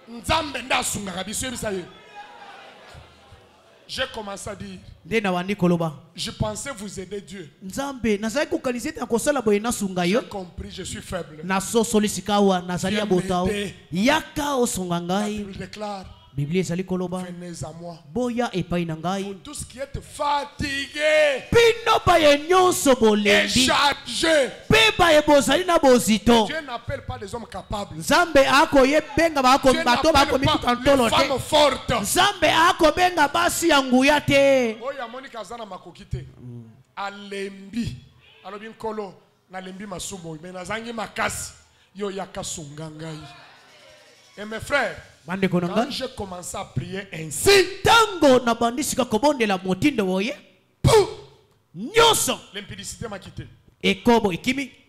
[SPEAKER 5] Nzambe nda asungaka biso, yebisa ye. J'ai commencé à dire,
[SPEAKER 6] nde na wandi koloba,
[SPEAKER 5] je pensais vous aider Dieu.
[SPEAKER 6] nzambe nazali kokanisa ete nakosala boye nasunga yo,
[SPEAKER 5] J'ai compris, je suis faible.
[SPEAKER 6] nasosoli sika awa nazali ya botao, yaka osunga
[SPEAKER 5] La
[SPEAKER 6] ngai.
[SPEAKER 5] Bible déclare,
[SPEAKER 6] biblia ezali koloba,
[SPEAKER 5] venez à moi.
[SPEAKER 6] boya epai na ngai,
[SPEAKER 5] Vous tous qui êtes fatigués
[SPEAKER 6] bino baye nyonso
[SPEAKER 5] et
[SPEAKER 6] bolembi,
[SPEAKER 5] chargés.
[SPEAKER 6] mpe baye bozali na bozito.
[SPEAKER 5] Dieu n'appelle pas des hommes capables.
[SPEAKER 6] nzambe akoyebenga
[SPEAKER 5] Dieu
[SPEAKER 6] bato
[SPEAKER 5] n'appelle
[SPEAKER 6] bakomituka
[SPEAKER 5] pas
[SPEAKER 6] ntolo
[SPEAKER 5] les
[SPEAKER 6] te.
[SPEAKER 5] femmes fortes.
[SPEAKER 6] nzambe akobenga basi ya nguya te.
[SPEAKER 5] Oyo amoni kazana makoki te. Alembi. Alobi nkolo nalembi masumo mais nazangi makasi. Yo yaka sungangai. Et mes frères, quand j'ai commencé à prier ainsi, l'impudicité m'a quitté.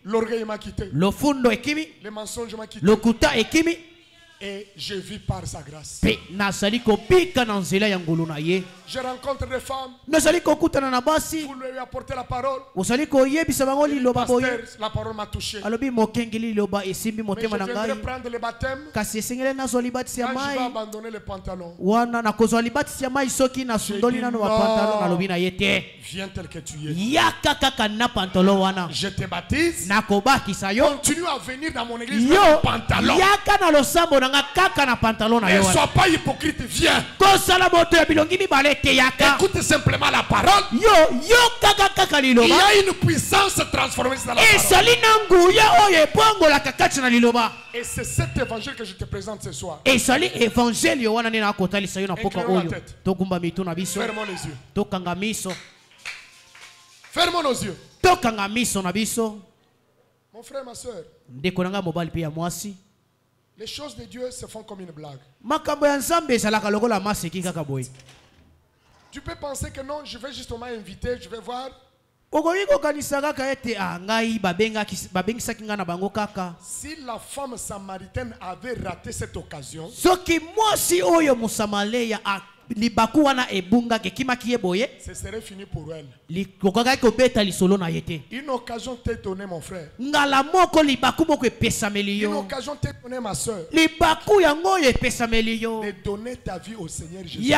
[SPEAKER 5] L'orgueil m'a quitté. Les mensonges m'ont quitté. Et je vis par sa grâce. Je rencontre des femmes. Vous lui apportez la parole. Pasteur, la parole m'a touché. Mais je viendrai prendre le baptême. Quand je vais abandonner le pantalon. Viens tel que tu es. Je te baptise. Continue à venir dans mon église avec le pantalon. Ne sois pas hypocrite, viens. Écoute simplement la parole. Il y a une puissance transformiste dans la parole. Et c'est cet évangile que je te présente ce soir. Inclinons la tête. Fermons les yeux. Fermons nos yeux. Mon frère, ma soeur, les choses de Dieu se font comme une blague. Tu peux penser que non, je vais justement inviter, je vais voir. Si la femme samaritaine avait raté cette occasion, ce serait fini pour elle. Une occasion t'est donnée, mon frère. Une occasion t'est donnée, ma soeur, de donner ta vie au Seigneur Jésus.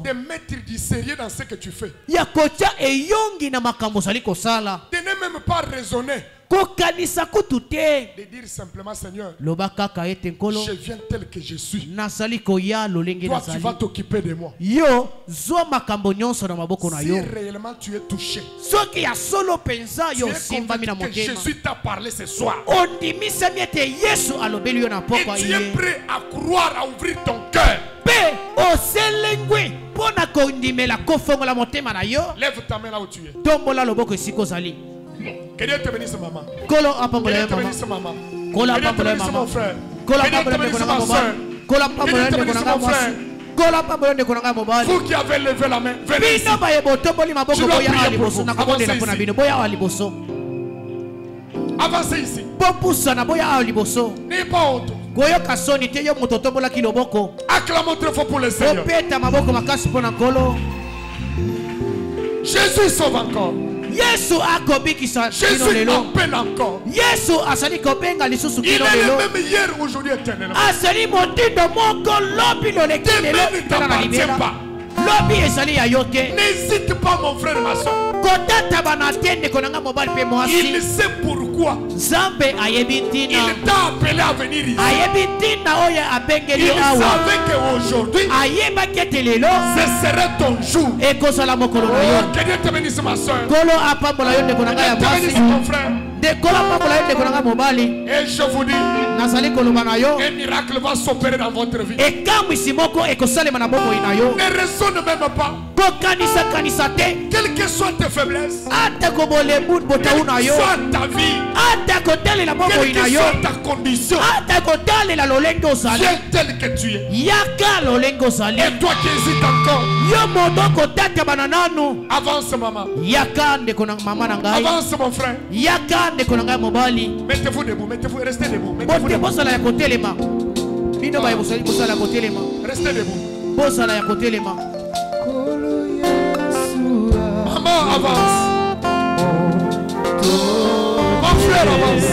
[SPEAKER 5] De mettre du sérieux dans ce que tu fais. De ne même pas raisonner. De dire simplement, Seigneur, je viens tel que je suis. Toi, tu vas t'occuper de moi. Si réellement tu es touché, tu es convaincu que Jésus t'a parlé ce soir, et tu es prêt à croire, à ouvrir ton cœur, lève ta main là où tu es. Que Dieu te bénisse, maman. Que Dieu te bénisse, maman. Que Dieu te bénisse, mon frère. Que Dieu te bénisse, ma soeur. Que Dieu te bénisse, mon frère. Vous qui avez levé la main, venez ici. Je dois prier pour vous. Avancez ici. N'ayez pas honte. Acclamons très fort pour le Seigneur. Jésus sauve encore. Jésus appelle encore. Il est le même hier, aujourd'hui, éternellement. Demain ne t'appartient pas. N'hésite pas, mon frère, ma soeur. Il sait pourquoi il t'a appelé à venir ici. Il savait qu'aujourd'hui ce serait ton jour. Que Dieu te bénisse, ma soeur. Que Dieu te bénisse, mon frère. Et je vous dis, un miracle va s'opérer dans votre vie. Ne raisonne même pas. Quelles que soient tes faiblesses, quelle que soit ta vie, quelle que soit ta condition, viens tel que tu es. Et toi qui hésites encore, avance, maman. Avance, mon frère. Mettez-vous debout, mettez-vous, restez debout. Mettez-vous debout. Restez debout. Maman, avance. Mon frère, avance.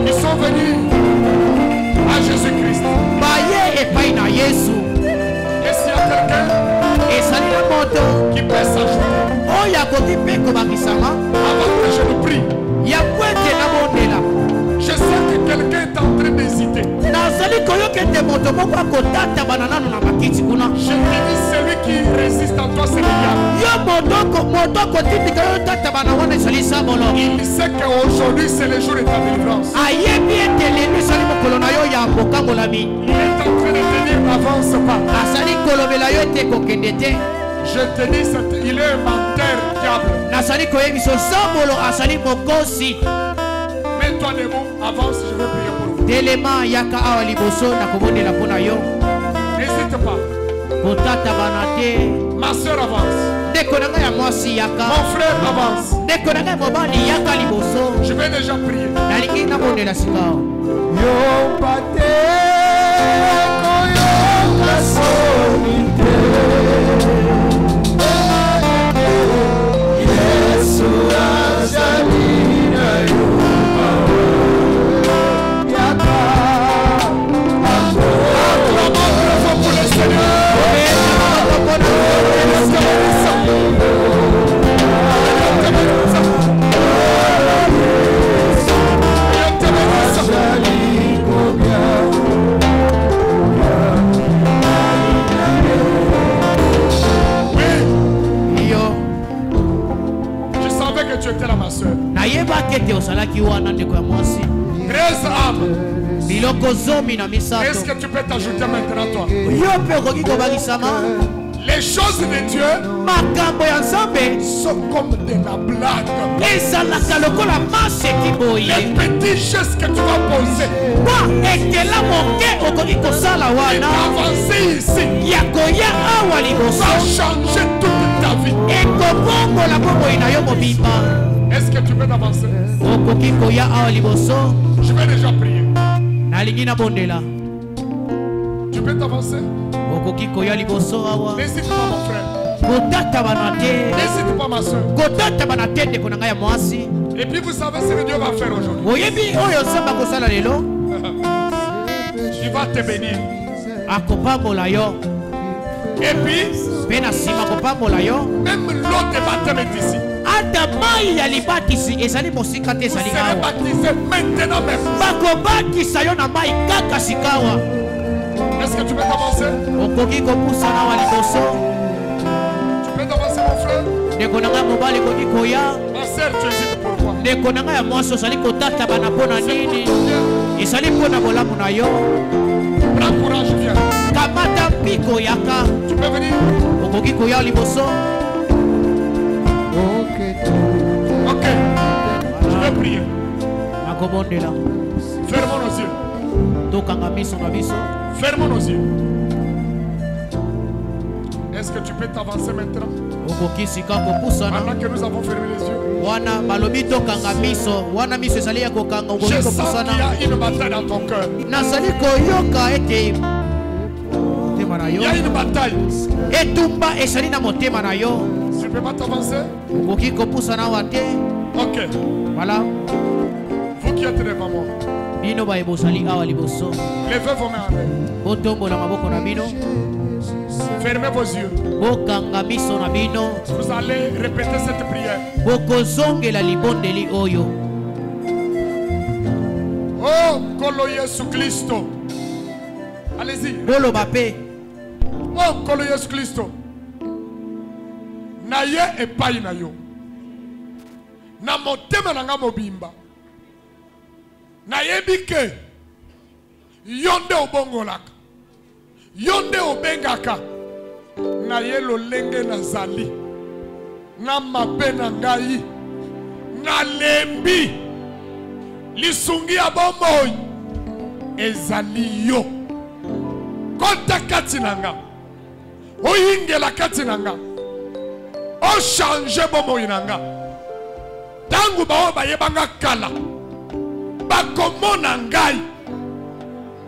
[SPEAKER 5] qui sont venus à Jésus-Christ. Et s'il y a quelqu'un qui peut s'ajouter avant que je le prie, je sais que quelqu'un est en train d'hésiter. Je te dis, celui qui résiste en toi, c'est le diable. Il sait qu'aujourd'hui, c'est le jour de ta délivrance. Il est en train de te dire, n'avance pas. Je te dis, il est un menteur, diable. Mets-toi debout, avance, je vais prier pour vous. N'hésite pas. Ma soeur avance. Mon frère avance. Je vais déjà prier. Tu étais là, ma soeur. 13 âmes. Est-ce que tu peux t'ajouter maintenant, toi? Les choses de Dieu sont comme de la blague. Les petits gestes que tu vas poser et avancer ici va changer toute ta vie. Est-ce que tu peux t'avancer? Je vais déjà prier. Tu peux t'avancer? N'hésite pas, mon frère. N'hésite pas, ma soeur. Et puis vous savez ce que Dieu va faire aujourd'hui. Il va te bénir. Et puis même l'eau de baptême est ici. Vous serez baptisé maintenant même. Est-ce que tu peux t'avancer? Tu peux t'avancer, mon frère? Ma soeur, tu hésites pourquoi? Prends courage, viens. Tu peux venir? Ok. Je vais prier. Fermons nos yeux. Fermons nos yeux. Est-ce que tu peux t'avancer maintenant? Pendant que nous avons fermé les yeux. Je sens qu'il y a une bataille dans ton cœur. Il y a une bataille. Tu ne peux pas t'avancer? Ok.
[SPEAKER 6] Voilà.
[SPEAKER 5] Vous qui êtes devant moi. Levez vos mains en l'air. Fermez vos yeux. Vous allez répéter cette prière. Oh, Kolo Yesu Christo. Allez-y. Oh, Kolo Yesu Christo. Naye epai na yo. Na motema na nga mobimba. Nayebi ke yonde obongolaka. Yonde obengaka. Naye lolenge nazali. Na mabe na ngai. Na lembi. Lisungi ya bomoi. Ezali yo. Kota kati nanga. Oyingela kati nanga. O change bomoi nanga. Tangu bao bayebanga kala. Bakomona ngai.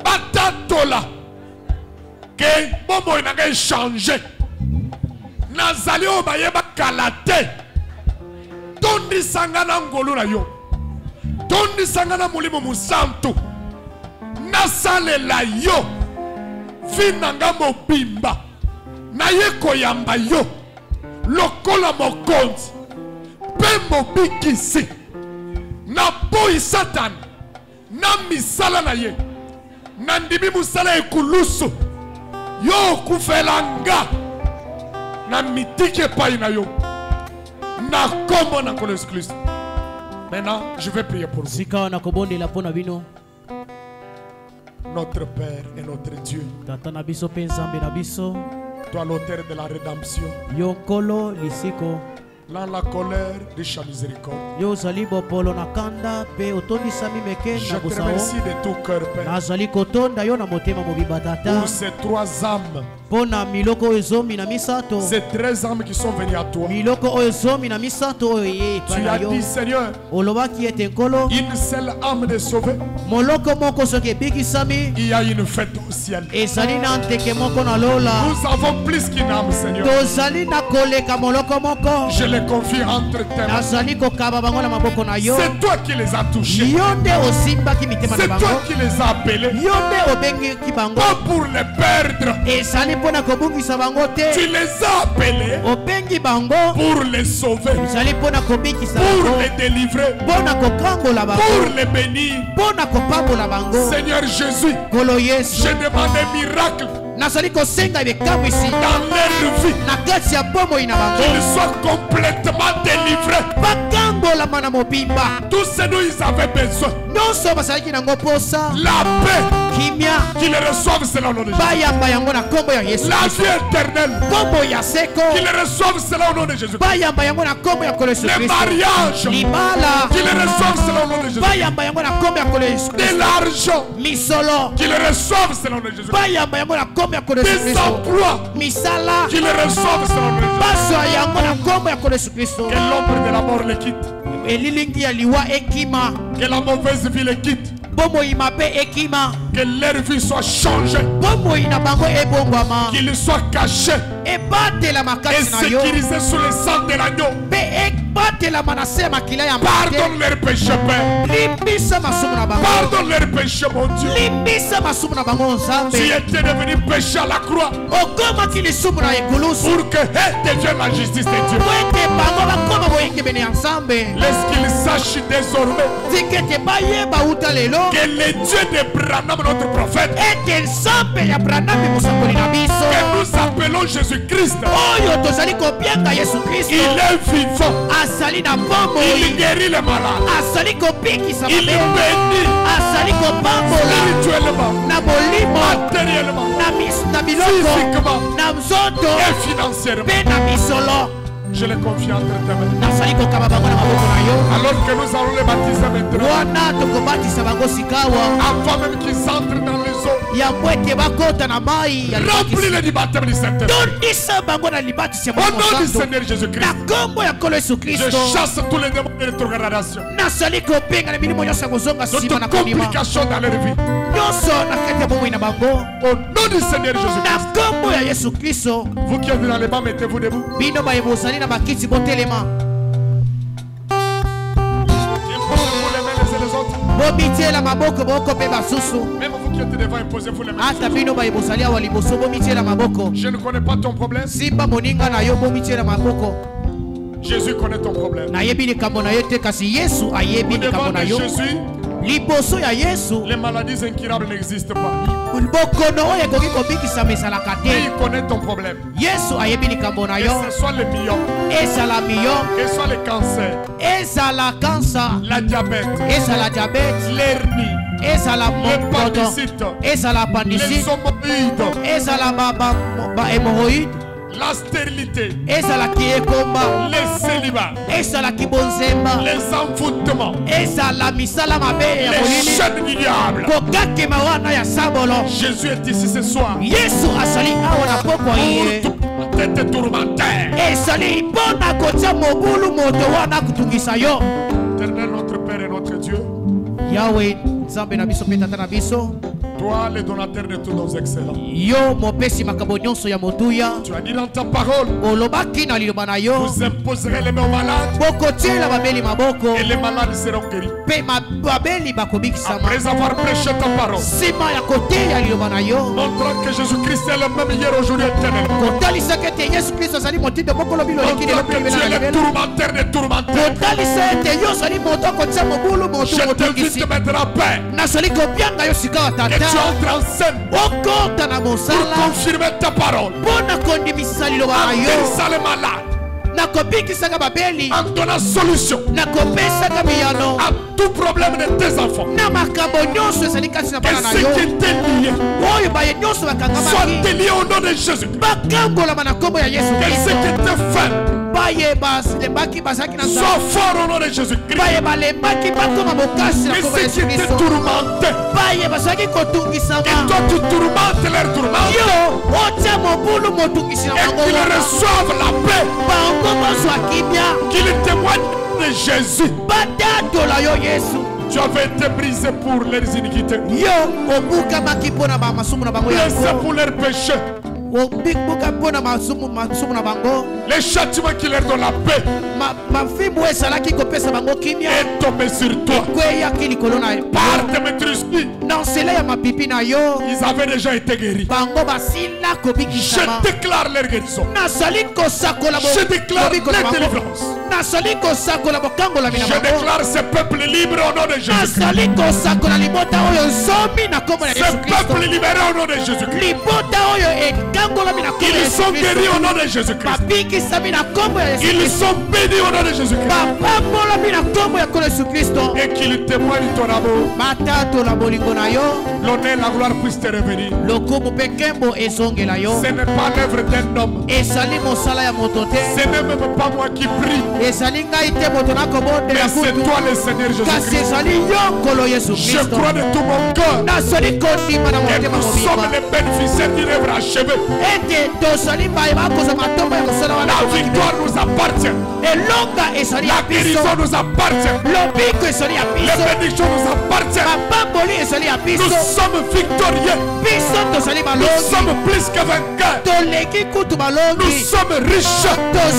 [SPEAKER 5] Batatola. Que bomoi nanga change. Nazali o bayeba kala te. Tondi sanga na ngolu na yo. Tondi sangana mulimo musantu. Nasale la yo. Vinanga mobimba. Na ye koyamba yo. Lokola mokonzi. Pe mobikisi. Na boy Satan. Na misala na ye. Nandimi musala ekulusu. Yo kufelanga. Na mitike pa ina yo. Na kombo na Jésus Christ. Maintenant, je vais prier pour vous. Notre Père et notre Dieu. Toi l'auteur de la rédemption. Dans la colère de sa miséricorde. Je te remercie de tout cœur, Père. Pour ces 3 âmes. Ces 13 âmes qui sont venues à toi. Tu as dit, Seigneur, une seule âme de sauver. Il y a une fête au ciel. Nous avons plus qu'une âme, Seigneur. Je les confie entre tes mains. C'est toi qui les as touchés. C'est toi qui les as appelés. Pas pour les perdre. Tu les as appelés pour les sauver, pour les délivrer, pour les bénir. Seigneur Jésus, je demande un miracle dans leur vie, qu'ils soient complètement délivrés. Tous ce dont ils avaient besoin, la paix, qu'ils reçoivent selon le nom de Jésus. La vie éternelle, qu'ils reçoivent selon le nom de Jésus. Le mariage, qu'ils reçoivent selon le nom de Jésus. De l'argent, qu'ils reçoivent selon le nom de Jésus. Des emplois, qu'ils reçoivent selon le nom de Jésus. Que l'ombre de la mort les quitte. Que la mauvaise vie les quitte. Que leur vie soit changée. Qu'ils soient cachés et sécurisés sous le sang de l'agneau. Pardonne leurs péchés, Père. Pardonne leurs péchés, mon Dieu. Tu étais devenu péché à la croix pour que devienne la justice de Dieu. Laisse qu'ils sachent désormais que le Dieu de Branham, notre prophète, que nous appelons Jésus-Christ, il est vivant. Il guérit les malades. Il bénit spirituellement, matériellement, physiquement et financièrement. Je les confie entre tes mains. Alors que nous allons les baptiser maintenant, avant même qu'ils entrent dans les eaux, remplis-les du baptême du Saint-Esprit. Au nom du Seigneur Jésus-Christ, je chasse tous les démons de rétrogradation, toute complication dans leur vie. Au nom du Seigneur Jésus-Christ, vous qui êtes dans les bancs, mettez-vous debout. Même vous qui êtes devant, imposez-vous les mains. Je ne connais pas ton problème. Jésus connaît ton problème. Devant Jésus, les maladies incurables n'existent pas. Il connaît ton problème. Que ce soit le myome, que ce soit le cancer, la diabète, l'hernie, l'hépatite, les hémorroïdes, la stérilité, les célibats, les envoûtements, les chaînes du diable. Jésus est ici ce soir pour t'être tourmenté. Éternel notre Père et notre Dieu, Toi, le donateur de tous nos excellents.
[SPEAKER 6] Yo mopesi makambo nyonso ya motuya.
[SPEAKER 5] Tu as dit dans ta parole.
[SPEAKER 6] Olobaki na liloba na yo.
[SPEAKER 5] Vous imposerez les mains aux malades.
[SPEAKER 6] Bokotiela babeli maboko.
[SPEAKER 5] Et les malades seront guéris.
[SPEAKER 6] Pe babeli bakobikisama.
[SPEAKER 5] Après avoir prêché ta parole.
[SPEAKER 6] Sima ya koteya liloba na yo.
[SPEAKER 5] Montrant que Jésus-Christ est le même hier, aujourd'hui, éternellement.
[SPEAKER 6] Kotalisa kete Yesu Kristo azali motindo mokolo bilo likini
[SPEAKER 5] Montrant que tu es le tourmenteur des tourmenteurs.
[SPEAKER 6] Kotalisa ete yo azali moto kotia mobulu moto
[SPEAKER 5] je t'invite de mettre la paix.
[SPEAKER 6] Nasali kobianga yo sika wa tata.
[SPEAKER 5] Et tu entres en scène.
[SPEAKER 6] Okota na mosala.
[SPEAKER 5] Pour confirmer ta parole.
[SPEAKER 6] Bona kondimisa liloba na yo.
[SPEAKER 5] Guérissant les malades.
[SPEAKER 6] Nakobikisaka babeli.
[SPEAKER 5] En donnant solution.
[SPEAKER 6] Nakopesaka miyano.
[SPEAKER 5] À tout problème de tes enfants.
[SPEAKER 6] Na makambo nyonso ezali kasi na bana na yo.
[SPEAKER 5] Et ce qui t'est lié.
[SPEAKER 6] Oyo baye nyonso bakangamaki.
[SPEAKER 5] Soit lié au nom de Jésus.
[SPEAKER 6] Bakangolama na kombo ya Yesu
[SPEAKER 5] Kristo. Et ce qui te fait.
[SPEAKER 6] Baye balembaki bazaki na
[SPEAKER 5] sois fort au nom de Jésus Christ.
[SPEAKER 6] Baye balembaki bakoma bokasi na kombo ya Yesu Kristo.
[SPEAKER 5] Et ce qui te tourmente.
[SPEAKER 6] Baye bazaki kotungisama.
[SPEAKER 5] Et toi tu tourmentes leur tourmente.
[SPEAKER 6] Yo otia mobulu motungisi na bango.
[SPEAKER 5] Et qu'ils reçoivent la paix.
[SPEAKER 6] Bango bazwa kimia.
[SPEAKER 5] Qu'ils témoignent de Jésus.
[SPEAKER 6] Badadola yo Yesu.
[SPEAKER 5] Tu avais été brisé pour leurs iniquités.
[SPEAKER 6] Yo obukamaki pona ba masumu na bango ya.
[SPEAKER 5] Blessé pour leurs péchés.
[SPEAKER 6] Les
[SPEAKER 5] châtiments qui leur donnent la paix
[SPEAKER 6] est
[SPEAKER 5] tombé sur toi. Par tes maîtrises, ils avaient déjà été guéris. Je déclare leur guérison. Je déclare leur délivrance. Je déclare ce peuple libre au nom de Jésus-Christ. Ce peuple libéré au nom de Jésus-Christ. Ils sont guéris au nom de Jésus-Christ. Ils sont bénis au nom de Jésus-Christ. Et qu'ils témoignent ton amour. L'honneur et la gloire puissent te revenir. Ce n'est pas l'œuvre d'un homme. Ce n'est même pas moi qui prie. Mais c'est toi le Seigneur Jésus-Christ. Je crois de tout mon cœur que nous sommes les bénéficiaires d'une œuvre achevée. La victoire nous appartient. La guérison nous appartient. Les bénédictions nous appartiennent. Nous sommes victorieux. Nous sommes plus que vainqueurs. Nous sommes riches. Nous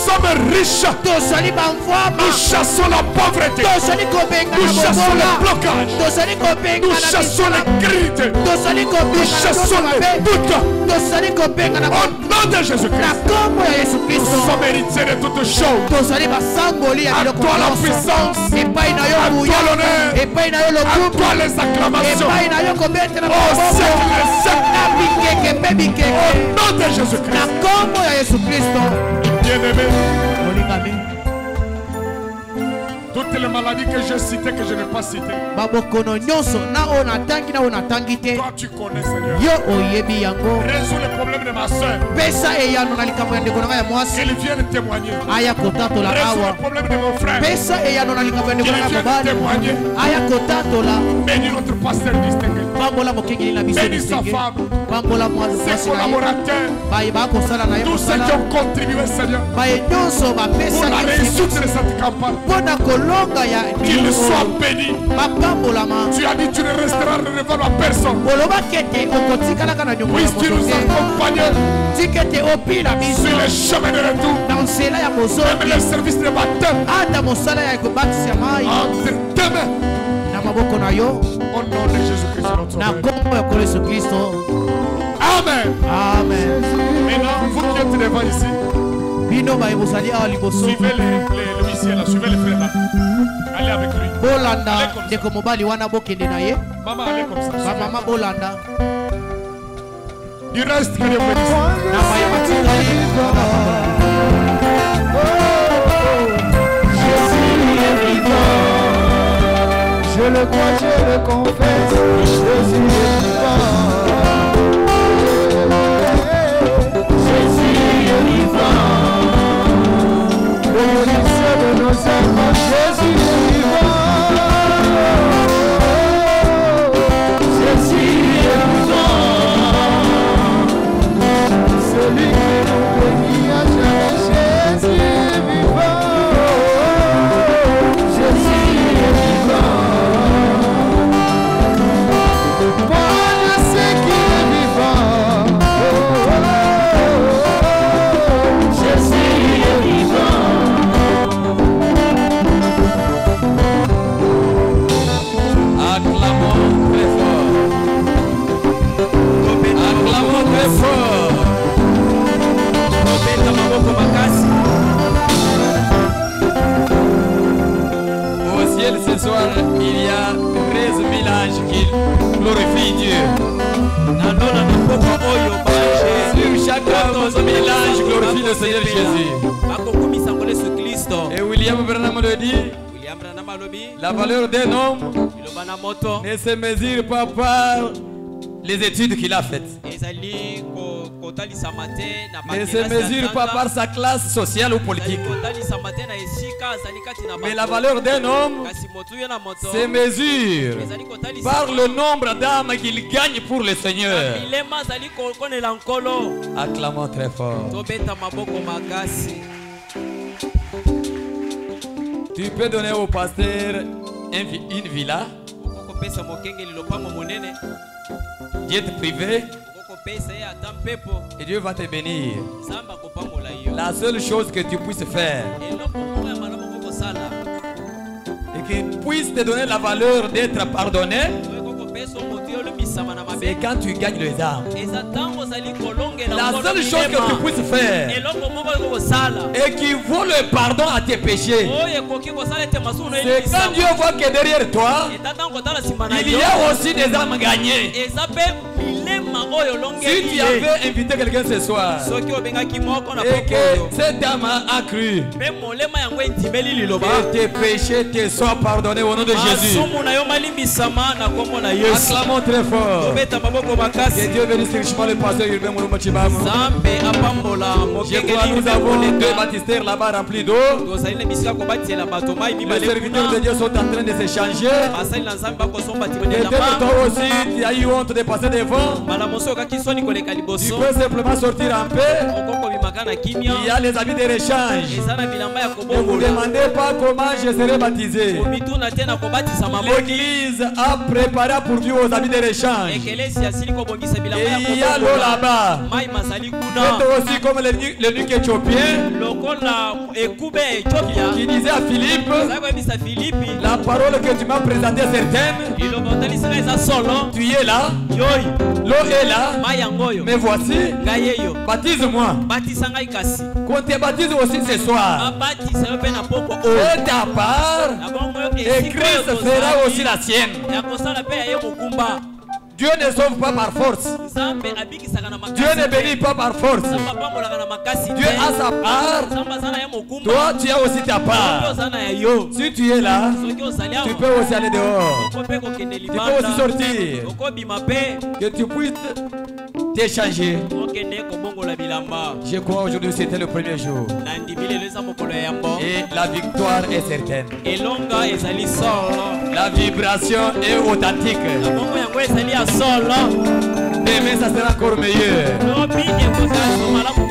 [SPEAKER 5] sommes riches. Nous chassons la pauvreté. Nous chassons le blocage. Nous chassons la crise. Nous chassons le doute. Au nom de Jésus-Christ, nous sommes héritiers de toutes choses. À toi la puissance, à toi l'honneur, à toi les acclamations. Au siècle des siècles. Au nom de Jésus-Christ. Bien-aimé, toutes les maladies que j'ai citées, que je n'ai pas citées. Toi tu connais, Seigneur. Résous le problème de ma soeur. Qu'il vienne témoigner. Résous le problème de mon frère. Qu'il vienne témoigner. Bénis notre pasteur distingué. Bénis sa femme. Ses collaborateurs. Tous ceux qui ont contribué, Seigneur, pour la réussite de cette campagne. Qu'il soit béni. Tu as dit tu ne resteras redevable à personne. Puisses-tu nous accompagner sur le chemin de retour. Même le service de baptême. Entre tes mains. Au nom de Jésus-Christ notre Sauveur. Amen.
[SPEAKER 6] Amen.
[SPEAKER 5] Maintenant, vous qui êtes devant ici, suivez l'huissier là, suivez les frères là. Allez avec lui. Allez comme ça. Maman, allez comme ça.
[SPEAKER 6] Maman Bolanda.
[SPEAKER 5] Du reste, que Dieu bénisse.
[SPEAKER 3] Jésus est vivant. Je le crois, je le confesse. Jésus est vivant. Jésus est vivant. Le lycée de nos âmes, Jésus est vivant. Jésus est vivant. Celui qui nous bénit à jamais, Jésus est vivant. Jésus est vivant.
[SPEAKER 4] le Seigneur Jésus. Et William Branham le dit, la valeur d'un homme ne se mesure pas par les études qu'il a faites, ne se mesure pas par sa classe sociale ou politique, mais la valeur d'un homme se mesure par le nombre d'âmes qu'il gagne pour le Seigneur. Acclamons très fort. Tu peux donner au pasteur une villa, jet privé, et Dieu va te bénir. La seule chose que tu puisses faire et qu'il puisse te donner la valeur d'être pardonné, c'est quand tu gagnes les âmes. La seule chose que tu puisses faire et qui vaut le pardon à tes péchés, c'est quand Dieu voit que derrière toi il y a aussi des âmes gagnées. Si tu avais invité quelqu'un ce soir et que cette âme a cru, que tes péchés te soient pardonnés au nom de Jésus. Acclamons très fort. Que Dieu bénisse richement le pasteur Urbain Moulou Mochibam. Je crois que nous avons deux baptistères là-bas remplis d'eau. Les serviteurs de Dieu sont en train de s'échanger. Peut-être toi aussi tu as eu honte de passer devant. Tu peux simplement sortir en paix. Il y a les habits de rechange. Ne vous demandez pas comment je serai baptisé. L'église a préparé pour Dieu aux habits de rechange. Et il y a l'eau là-bas. C'est aussi comme l'eunuque éthiopien qui disait à Philippe, la parole que tu m'as présentée est certaine. Tu es là. L'eau est là. Mais voici, baptise-moi. Qu'on te baptise aussi ce soir. Et ta part, et Christ fera aussi la sienne. Dieu ne sauve pas par force. Dieu ne bénit pas par force. Dieu a sa part. Toi, tu as aussi ta part. Si tu es là, tu peux aussi aller dehors. Tu peux aussi sortir. Que tu puisses t'échanger. Je crois aujourd'hui c'était le premier jour. Et la victoire est certaine. La vibration est authentique. Demain ça sera encore meilleur.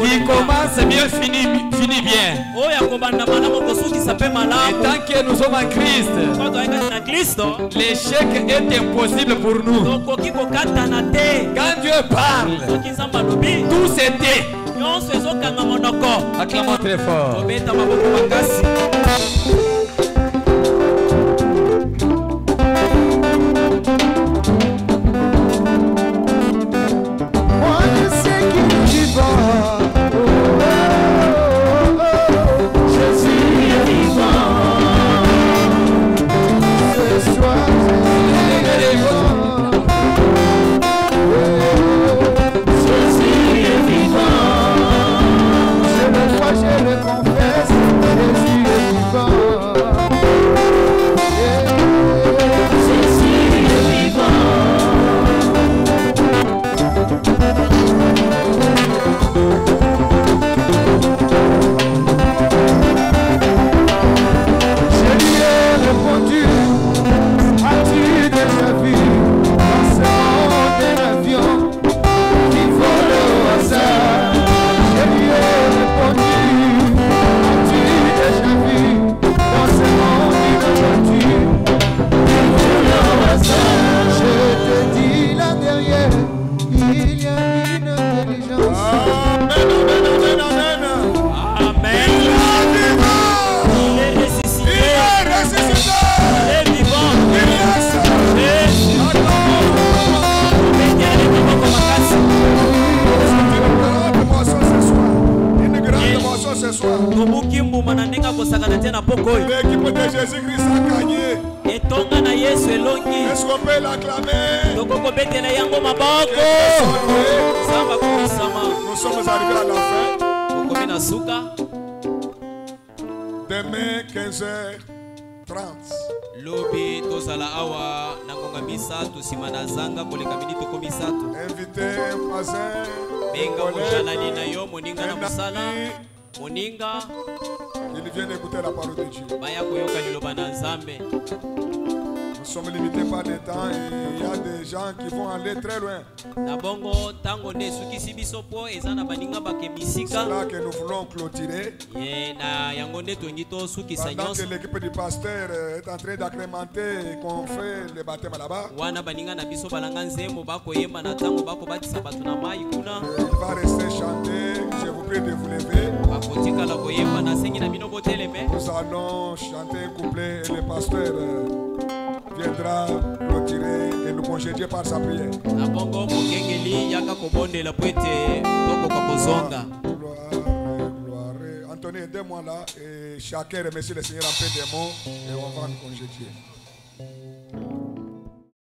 [SPEAKER 4] Il commence bien, finit bien. Et tant que nous sommes en Christ, l'échec est impossible pour nous. Quand Dieu parle, tout s'était. Acclamons très fort.
[SPEAKER 1] L'équipe de Jésus-Christ a gagné. Est-ce qu'on peut l'acclamer? Nous sommes arrivés à la fin. Demain 15h30.
[SPEAKER 2] Lobi tozala awa nangonga misatu simana zanga koleka minito ko misatu.
[SPEAKER 1] Invité voisin.
[SPEAKER 2] Benga moshalani na yo moninga na musala. Moninga.
[SPEAKER 1] Il vient d'écouter la parole de Dieu.
[SPEAKER 2] Baya koyoka liloba na Nzambe.
[SPEAKER 1] Nous sommes limités par le temps et il y a des gens qui vont aller très loin. C'est là que nous voulons clôturer. Pendant que l'équipe du pasteur est en train d'accrémenter et qu'on fait le baptême là-bas, il va rester chanter. Je vous prie de vous lever. Nous allons chanter un couplet et le pasteur viendra clôturer et nous congédier par sa prière.
[SPEAKER 2] Gloire,
[SPEAKER 1] gloire. Anthony, aidez-moi là et chacun remercie le Seigneur en paix des mots et on va nous congédier.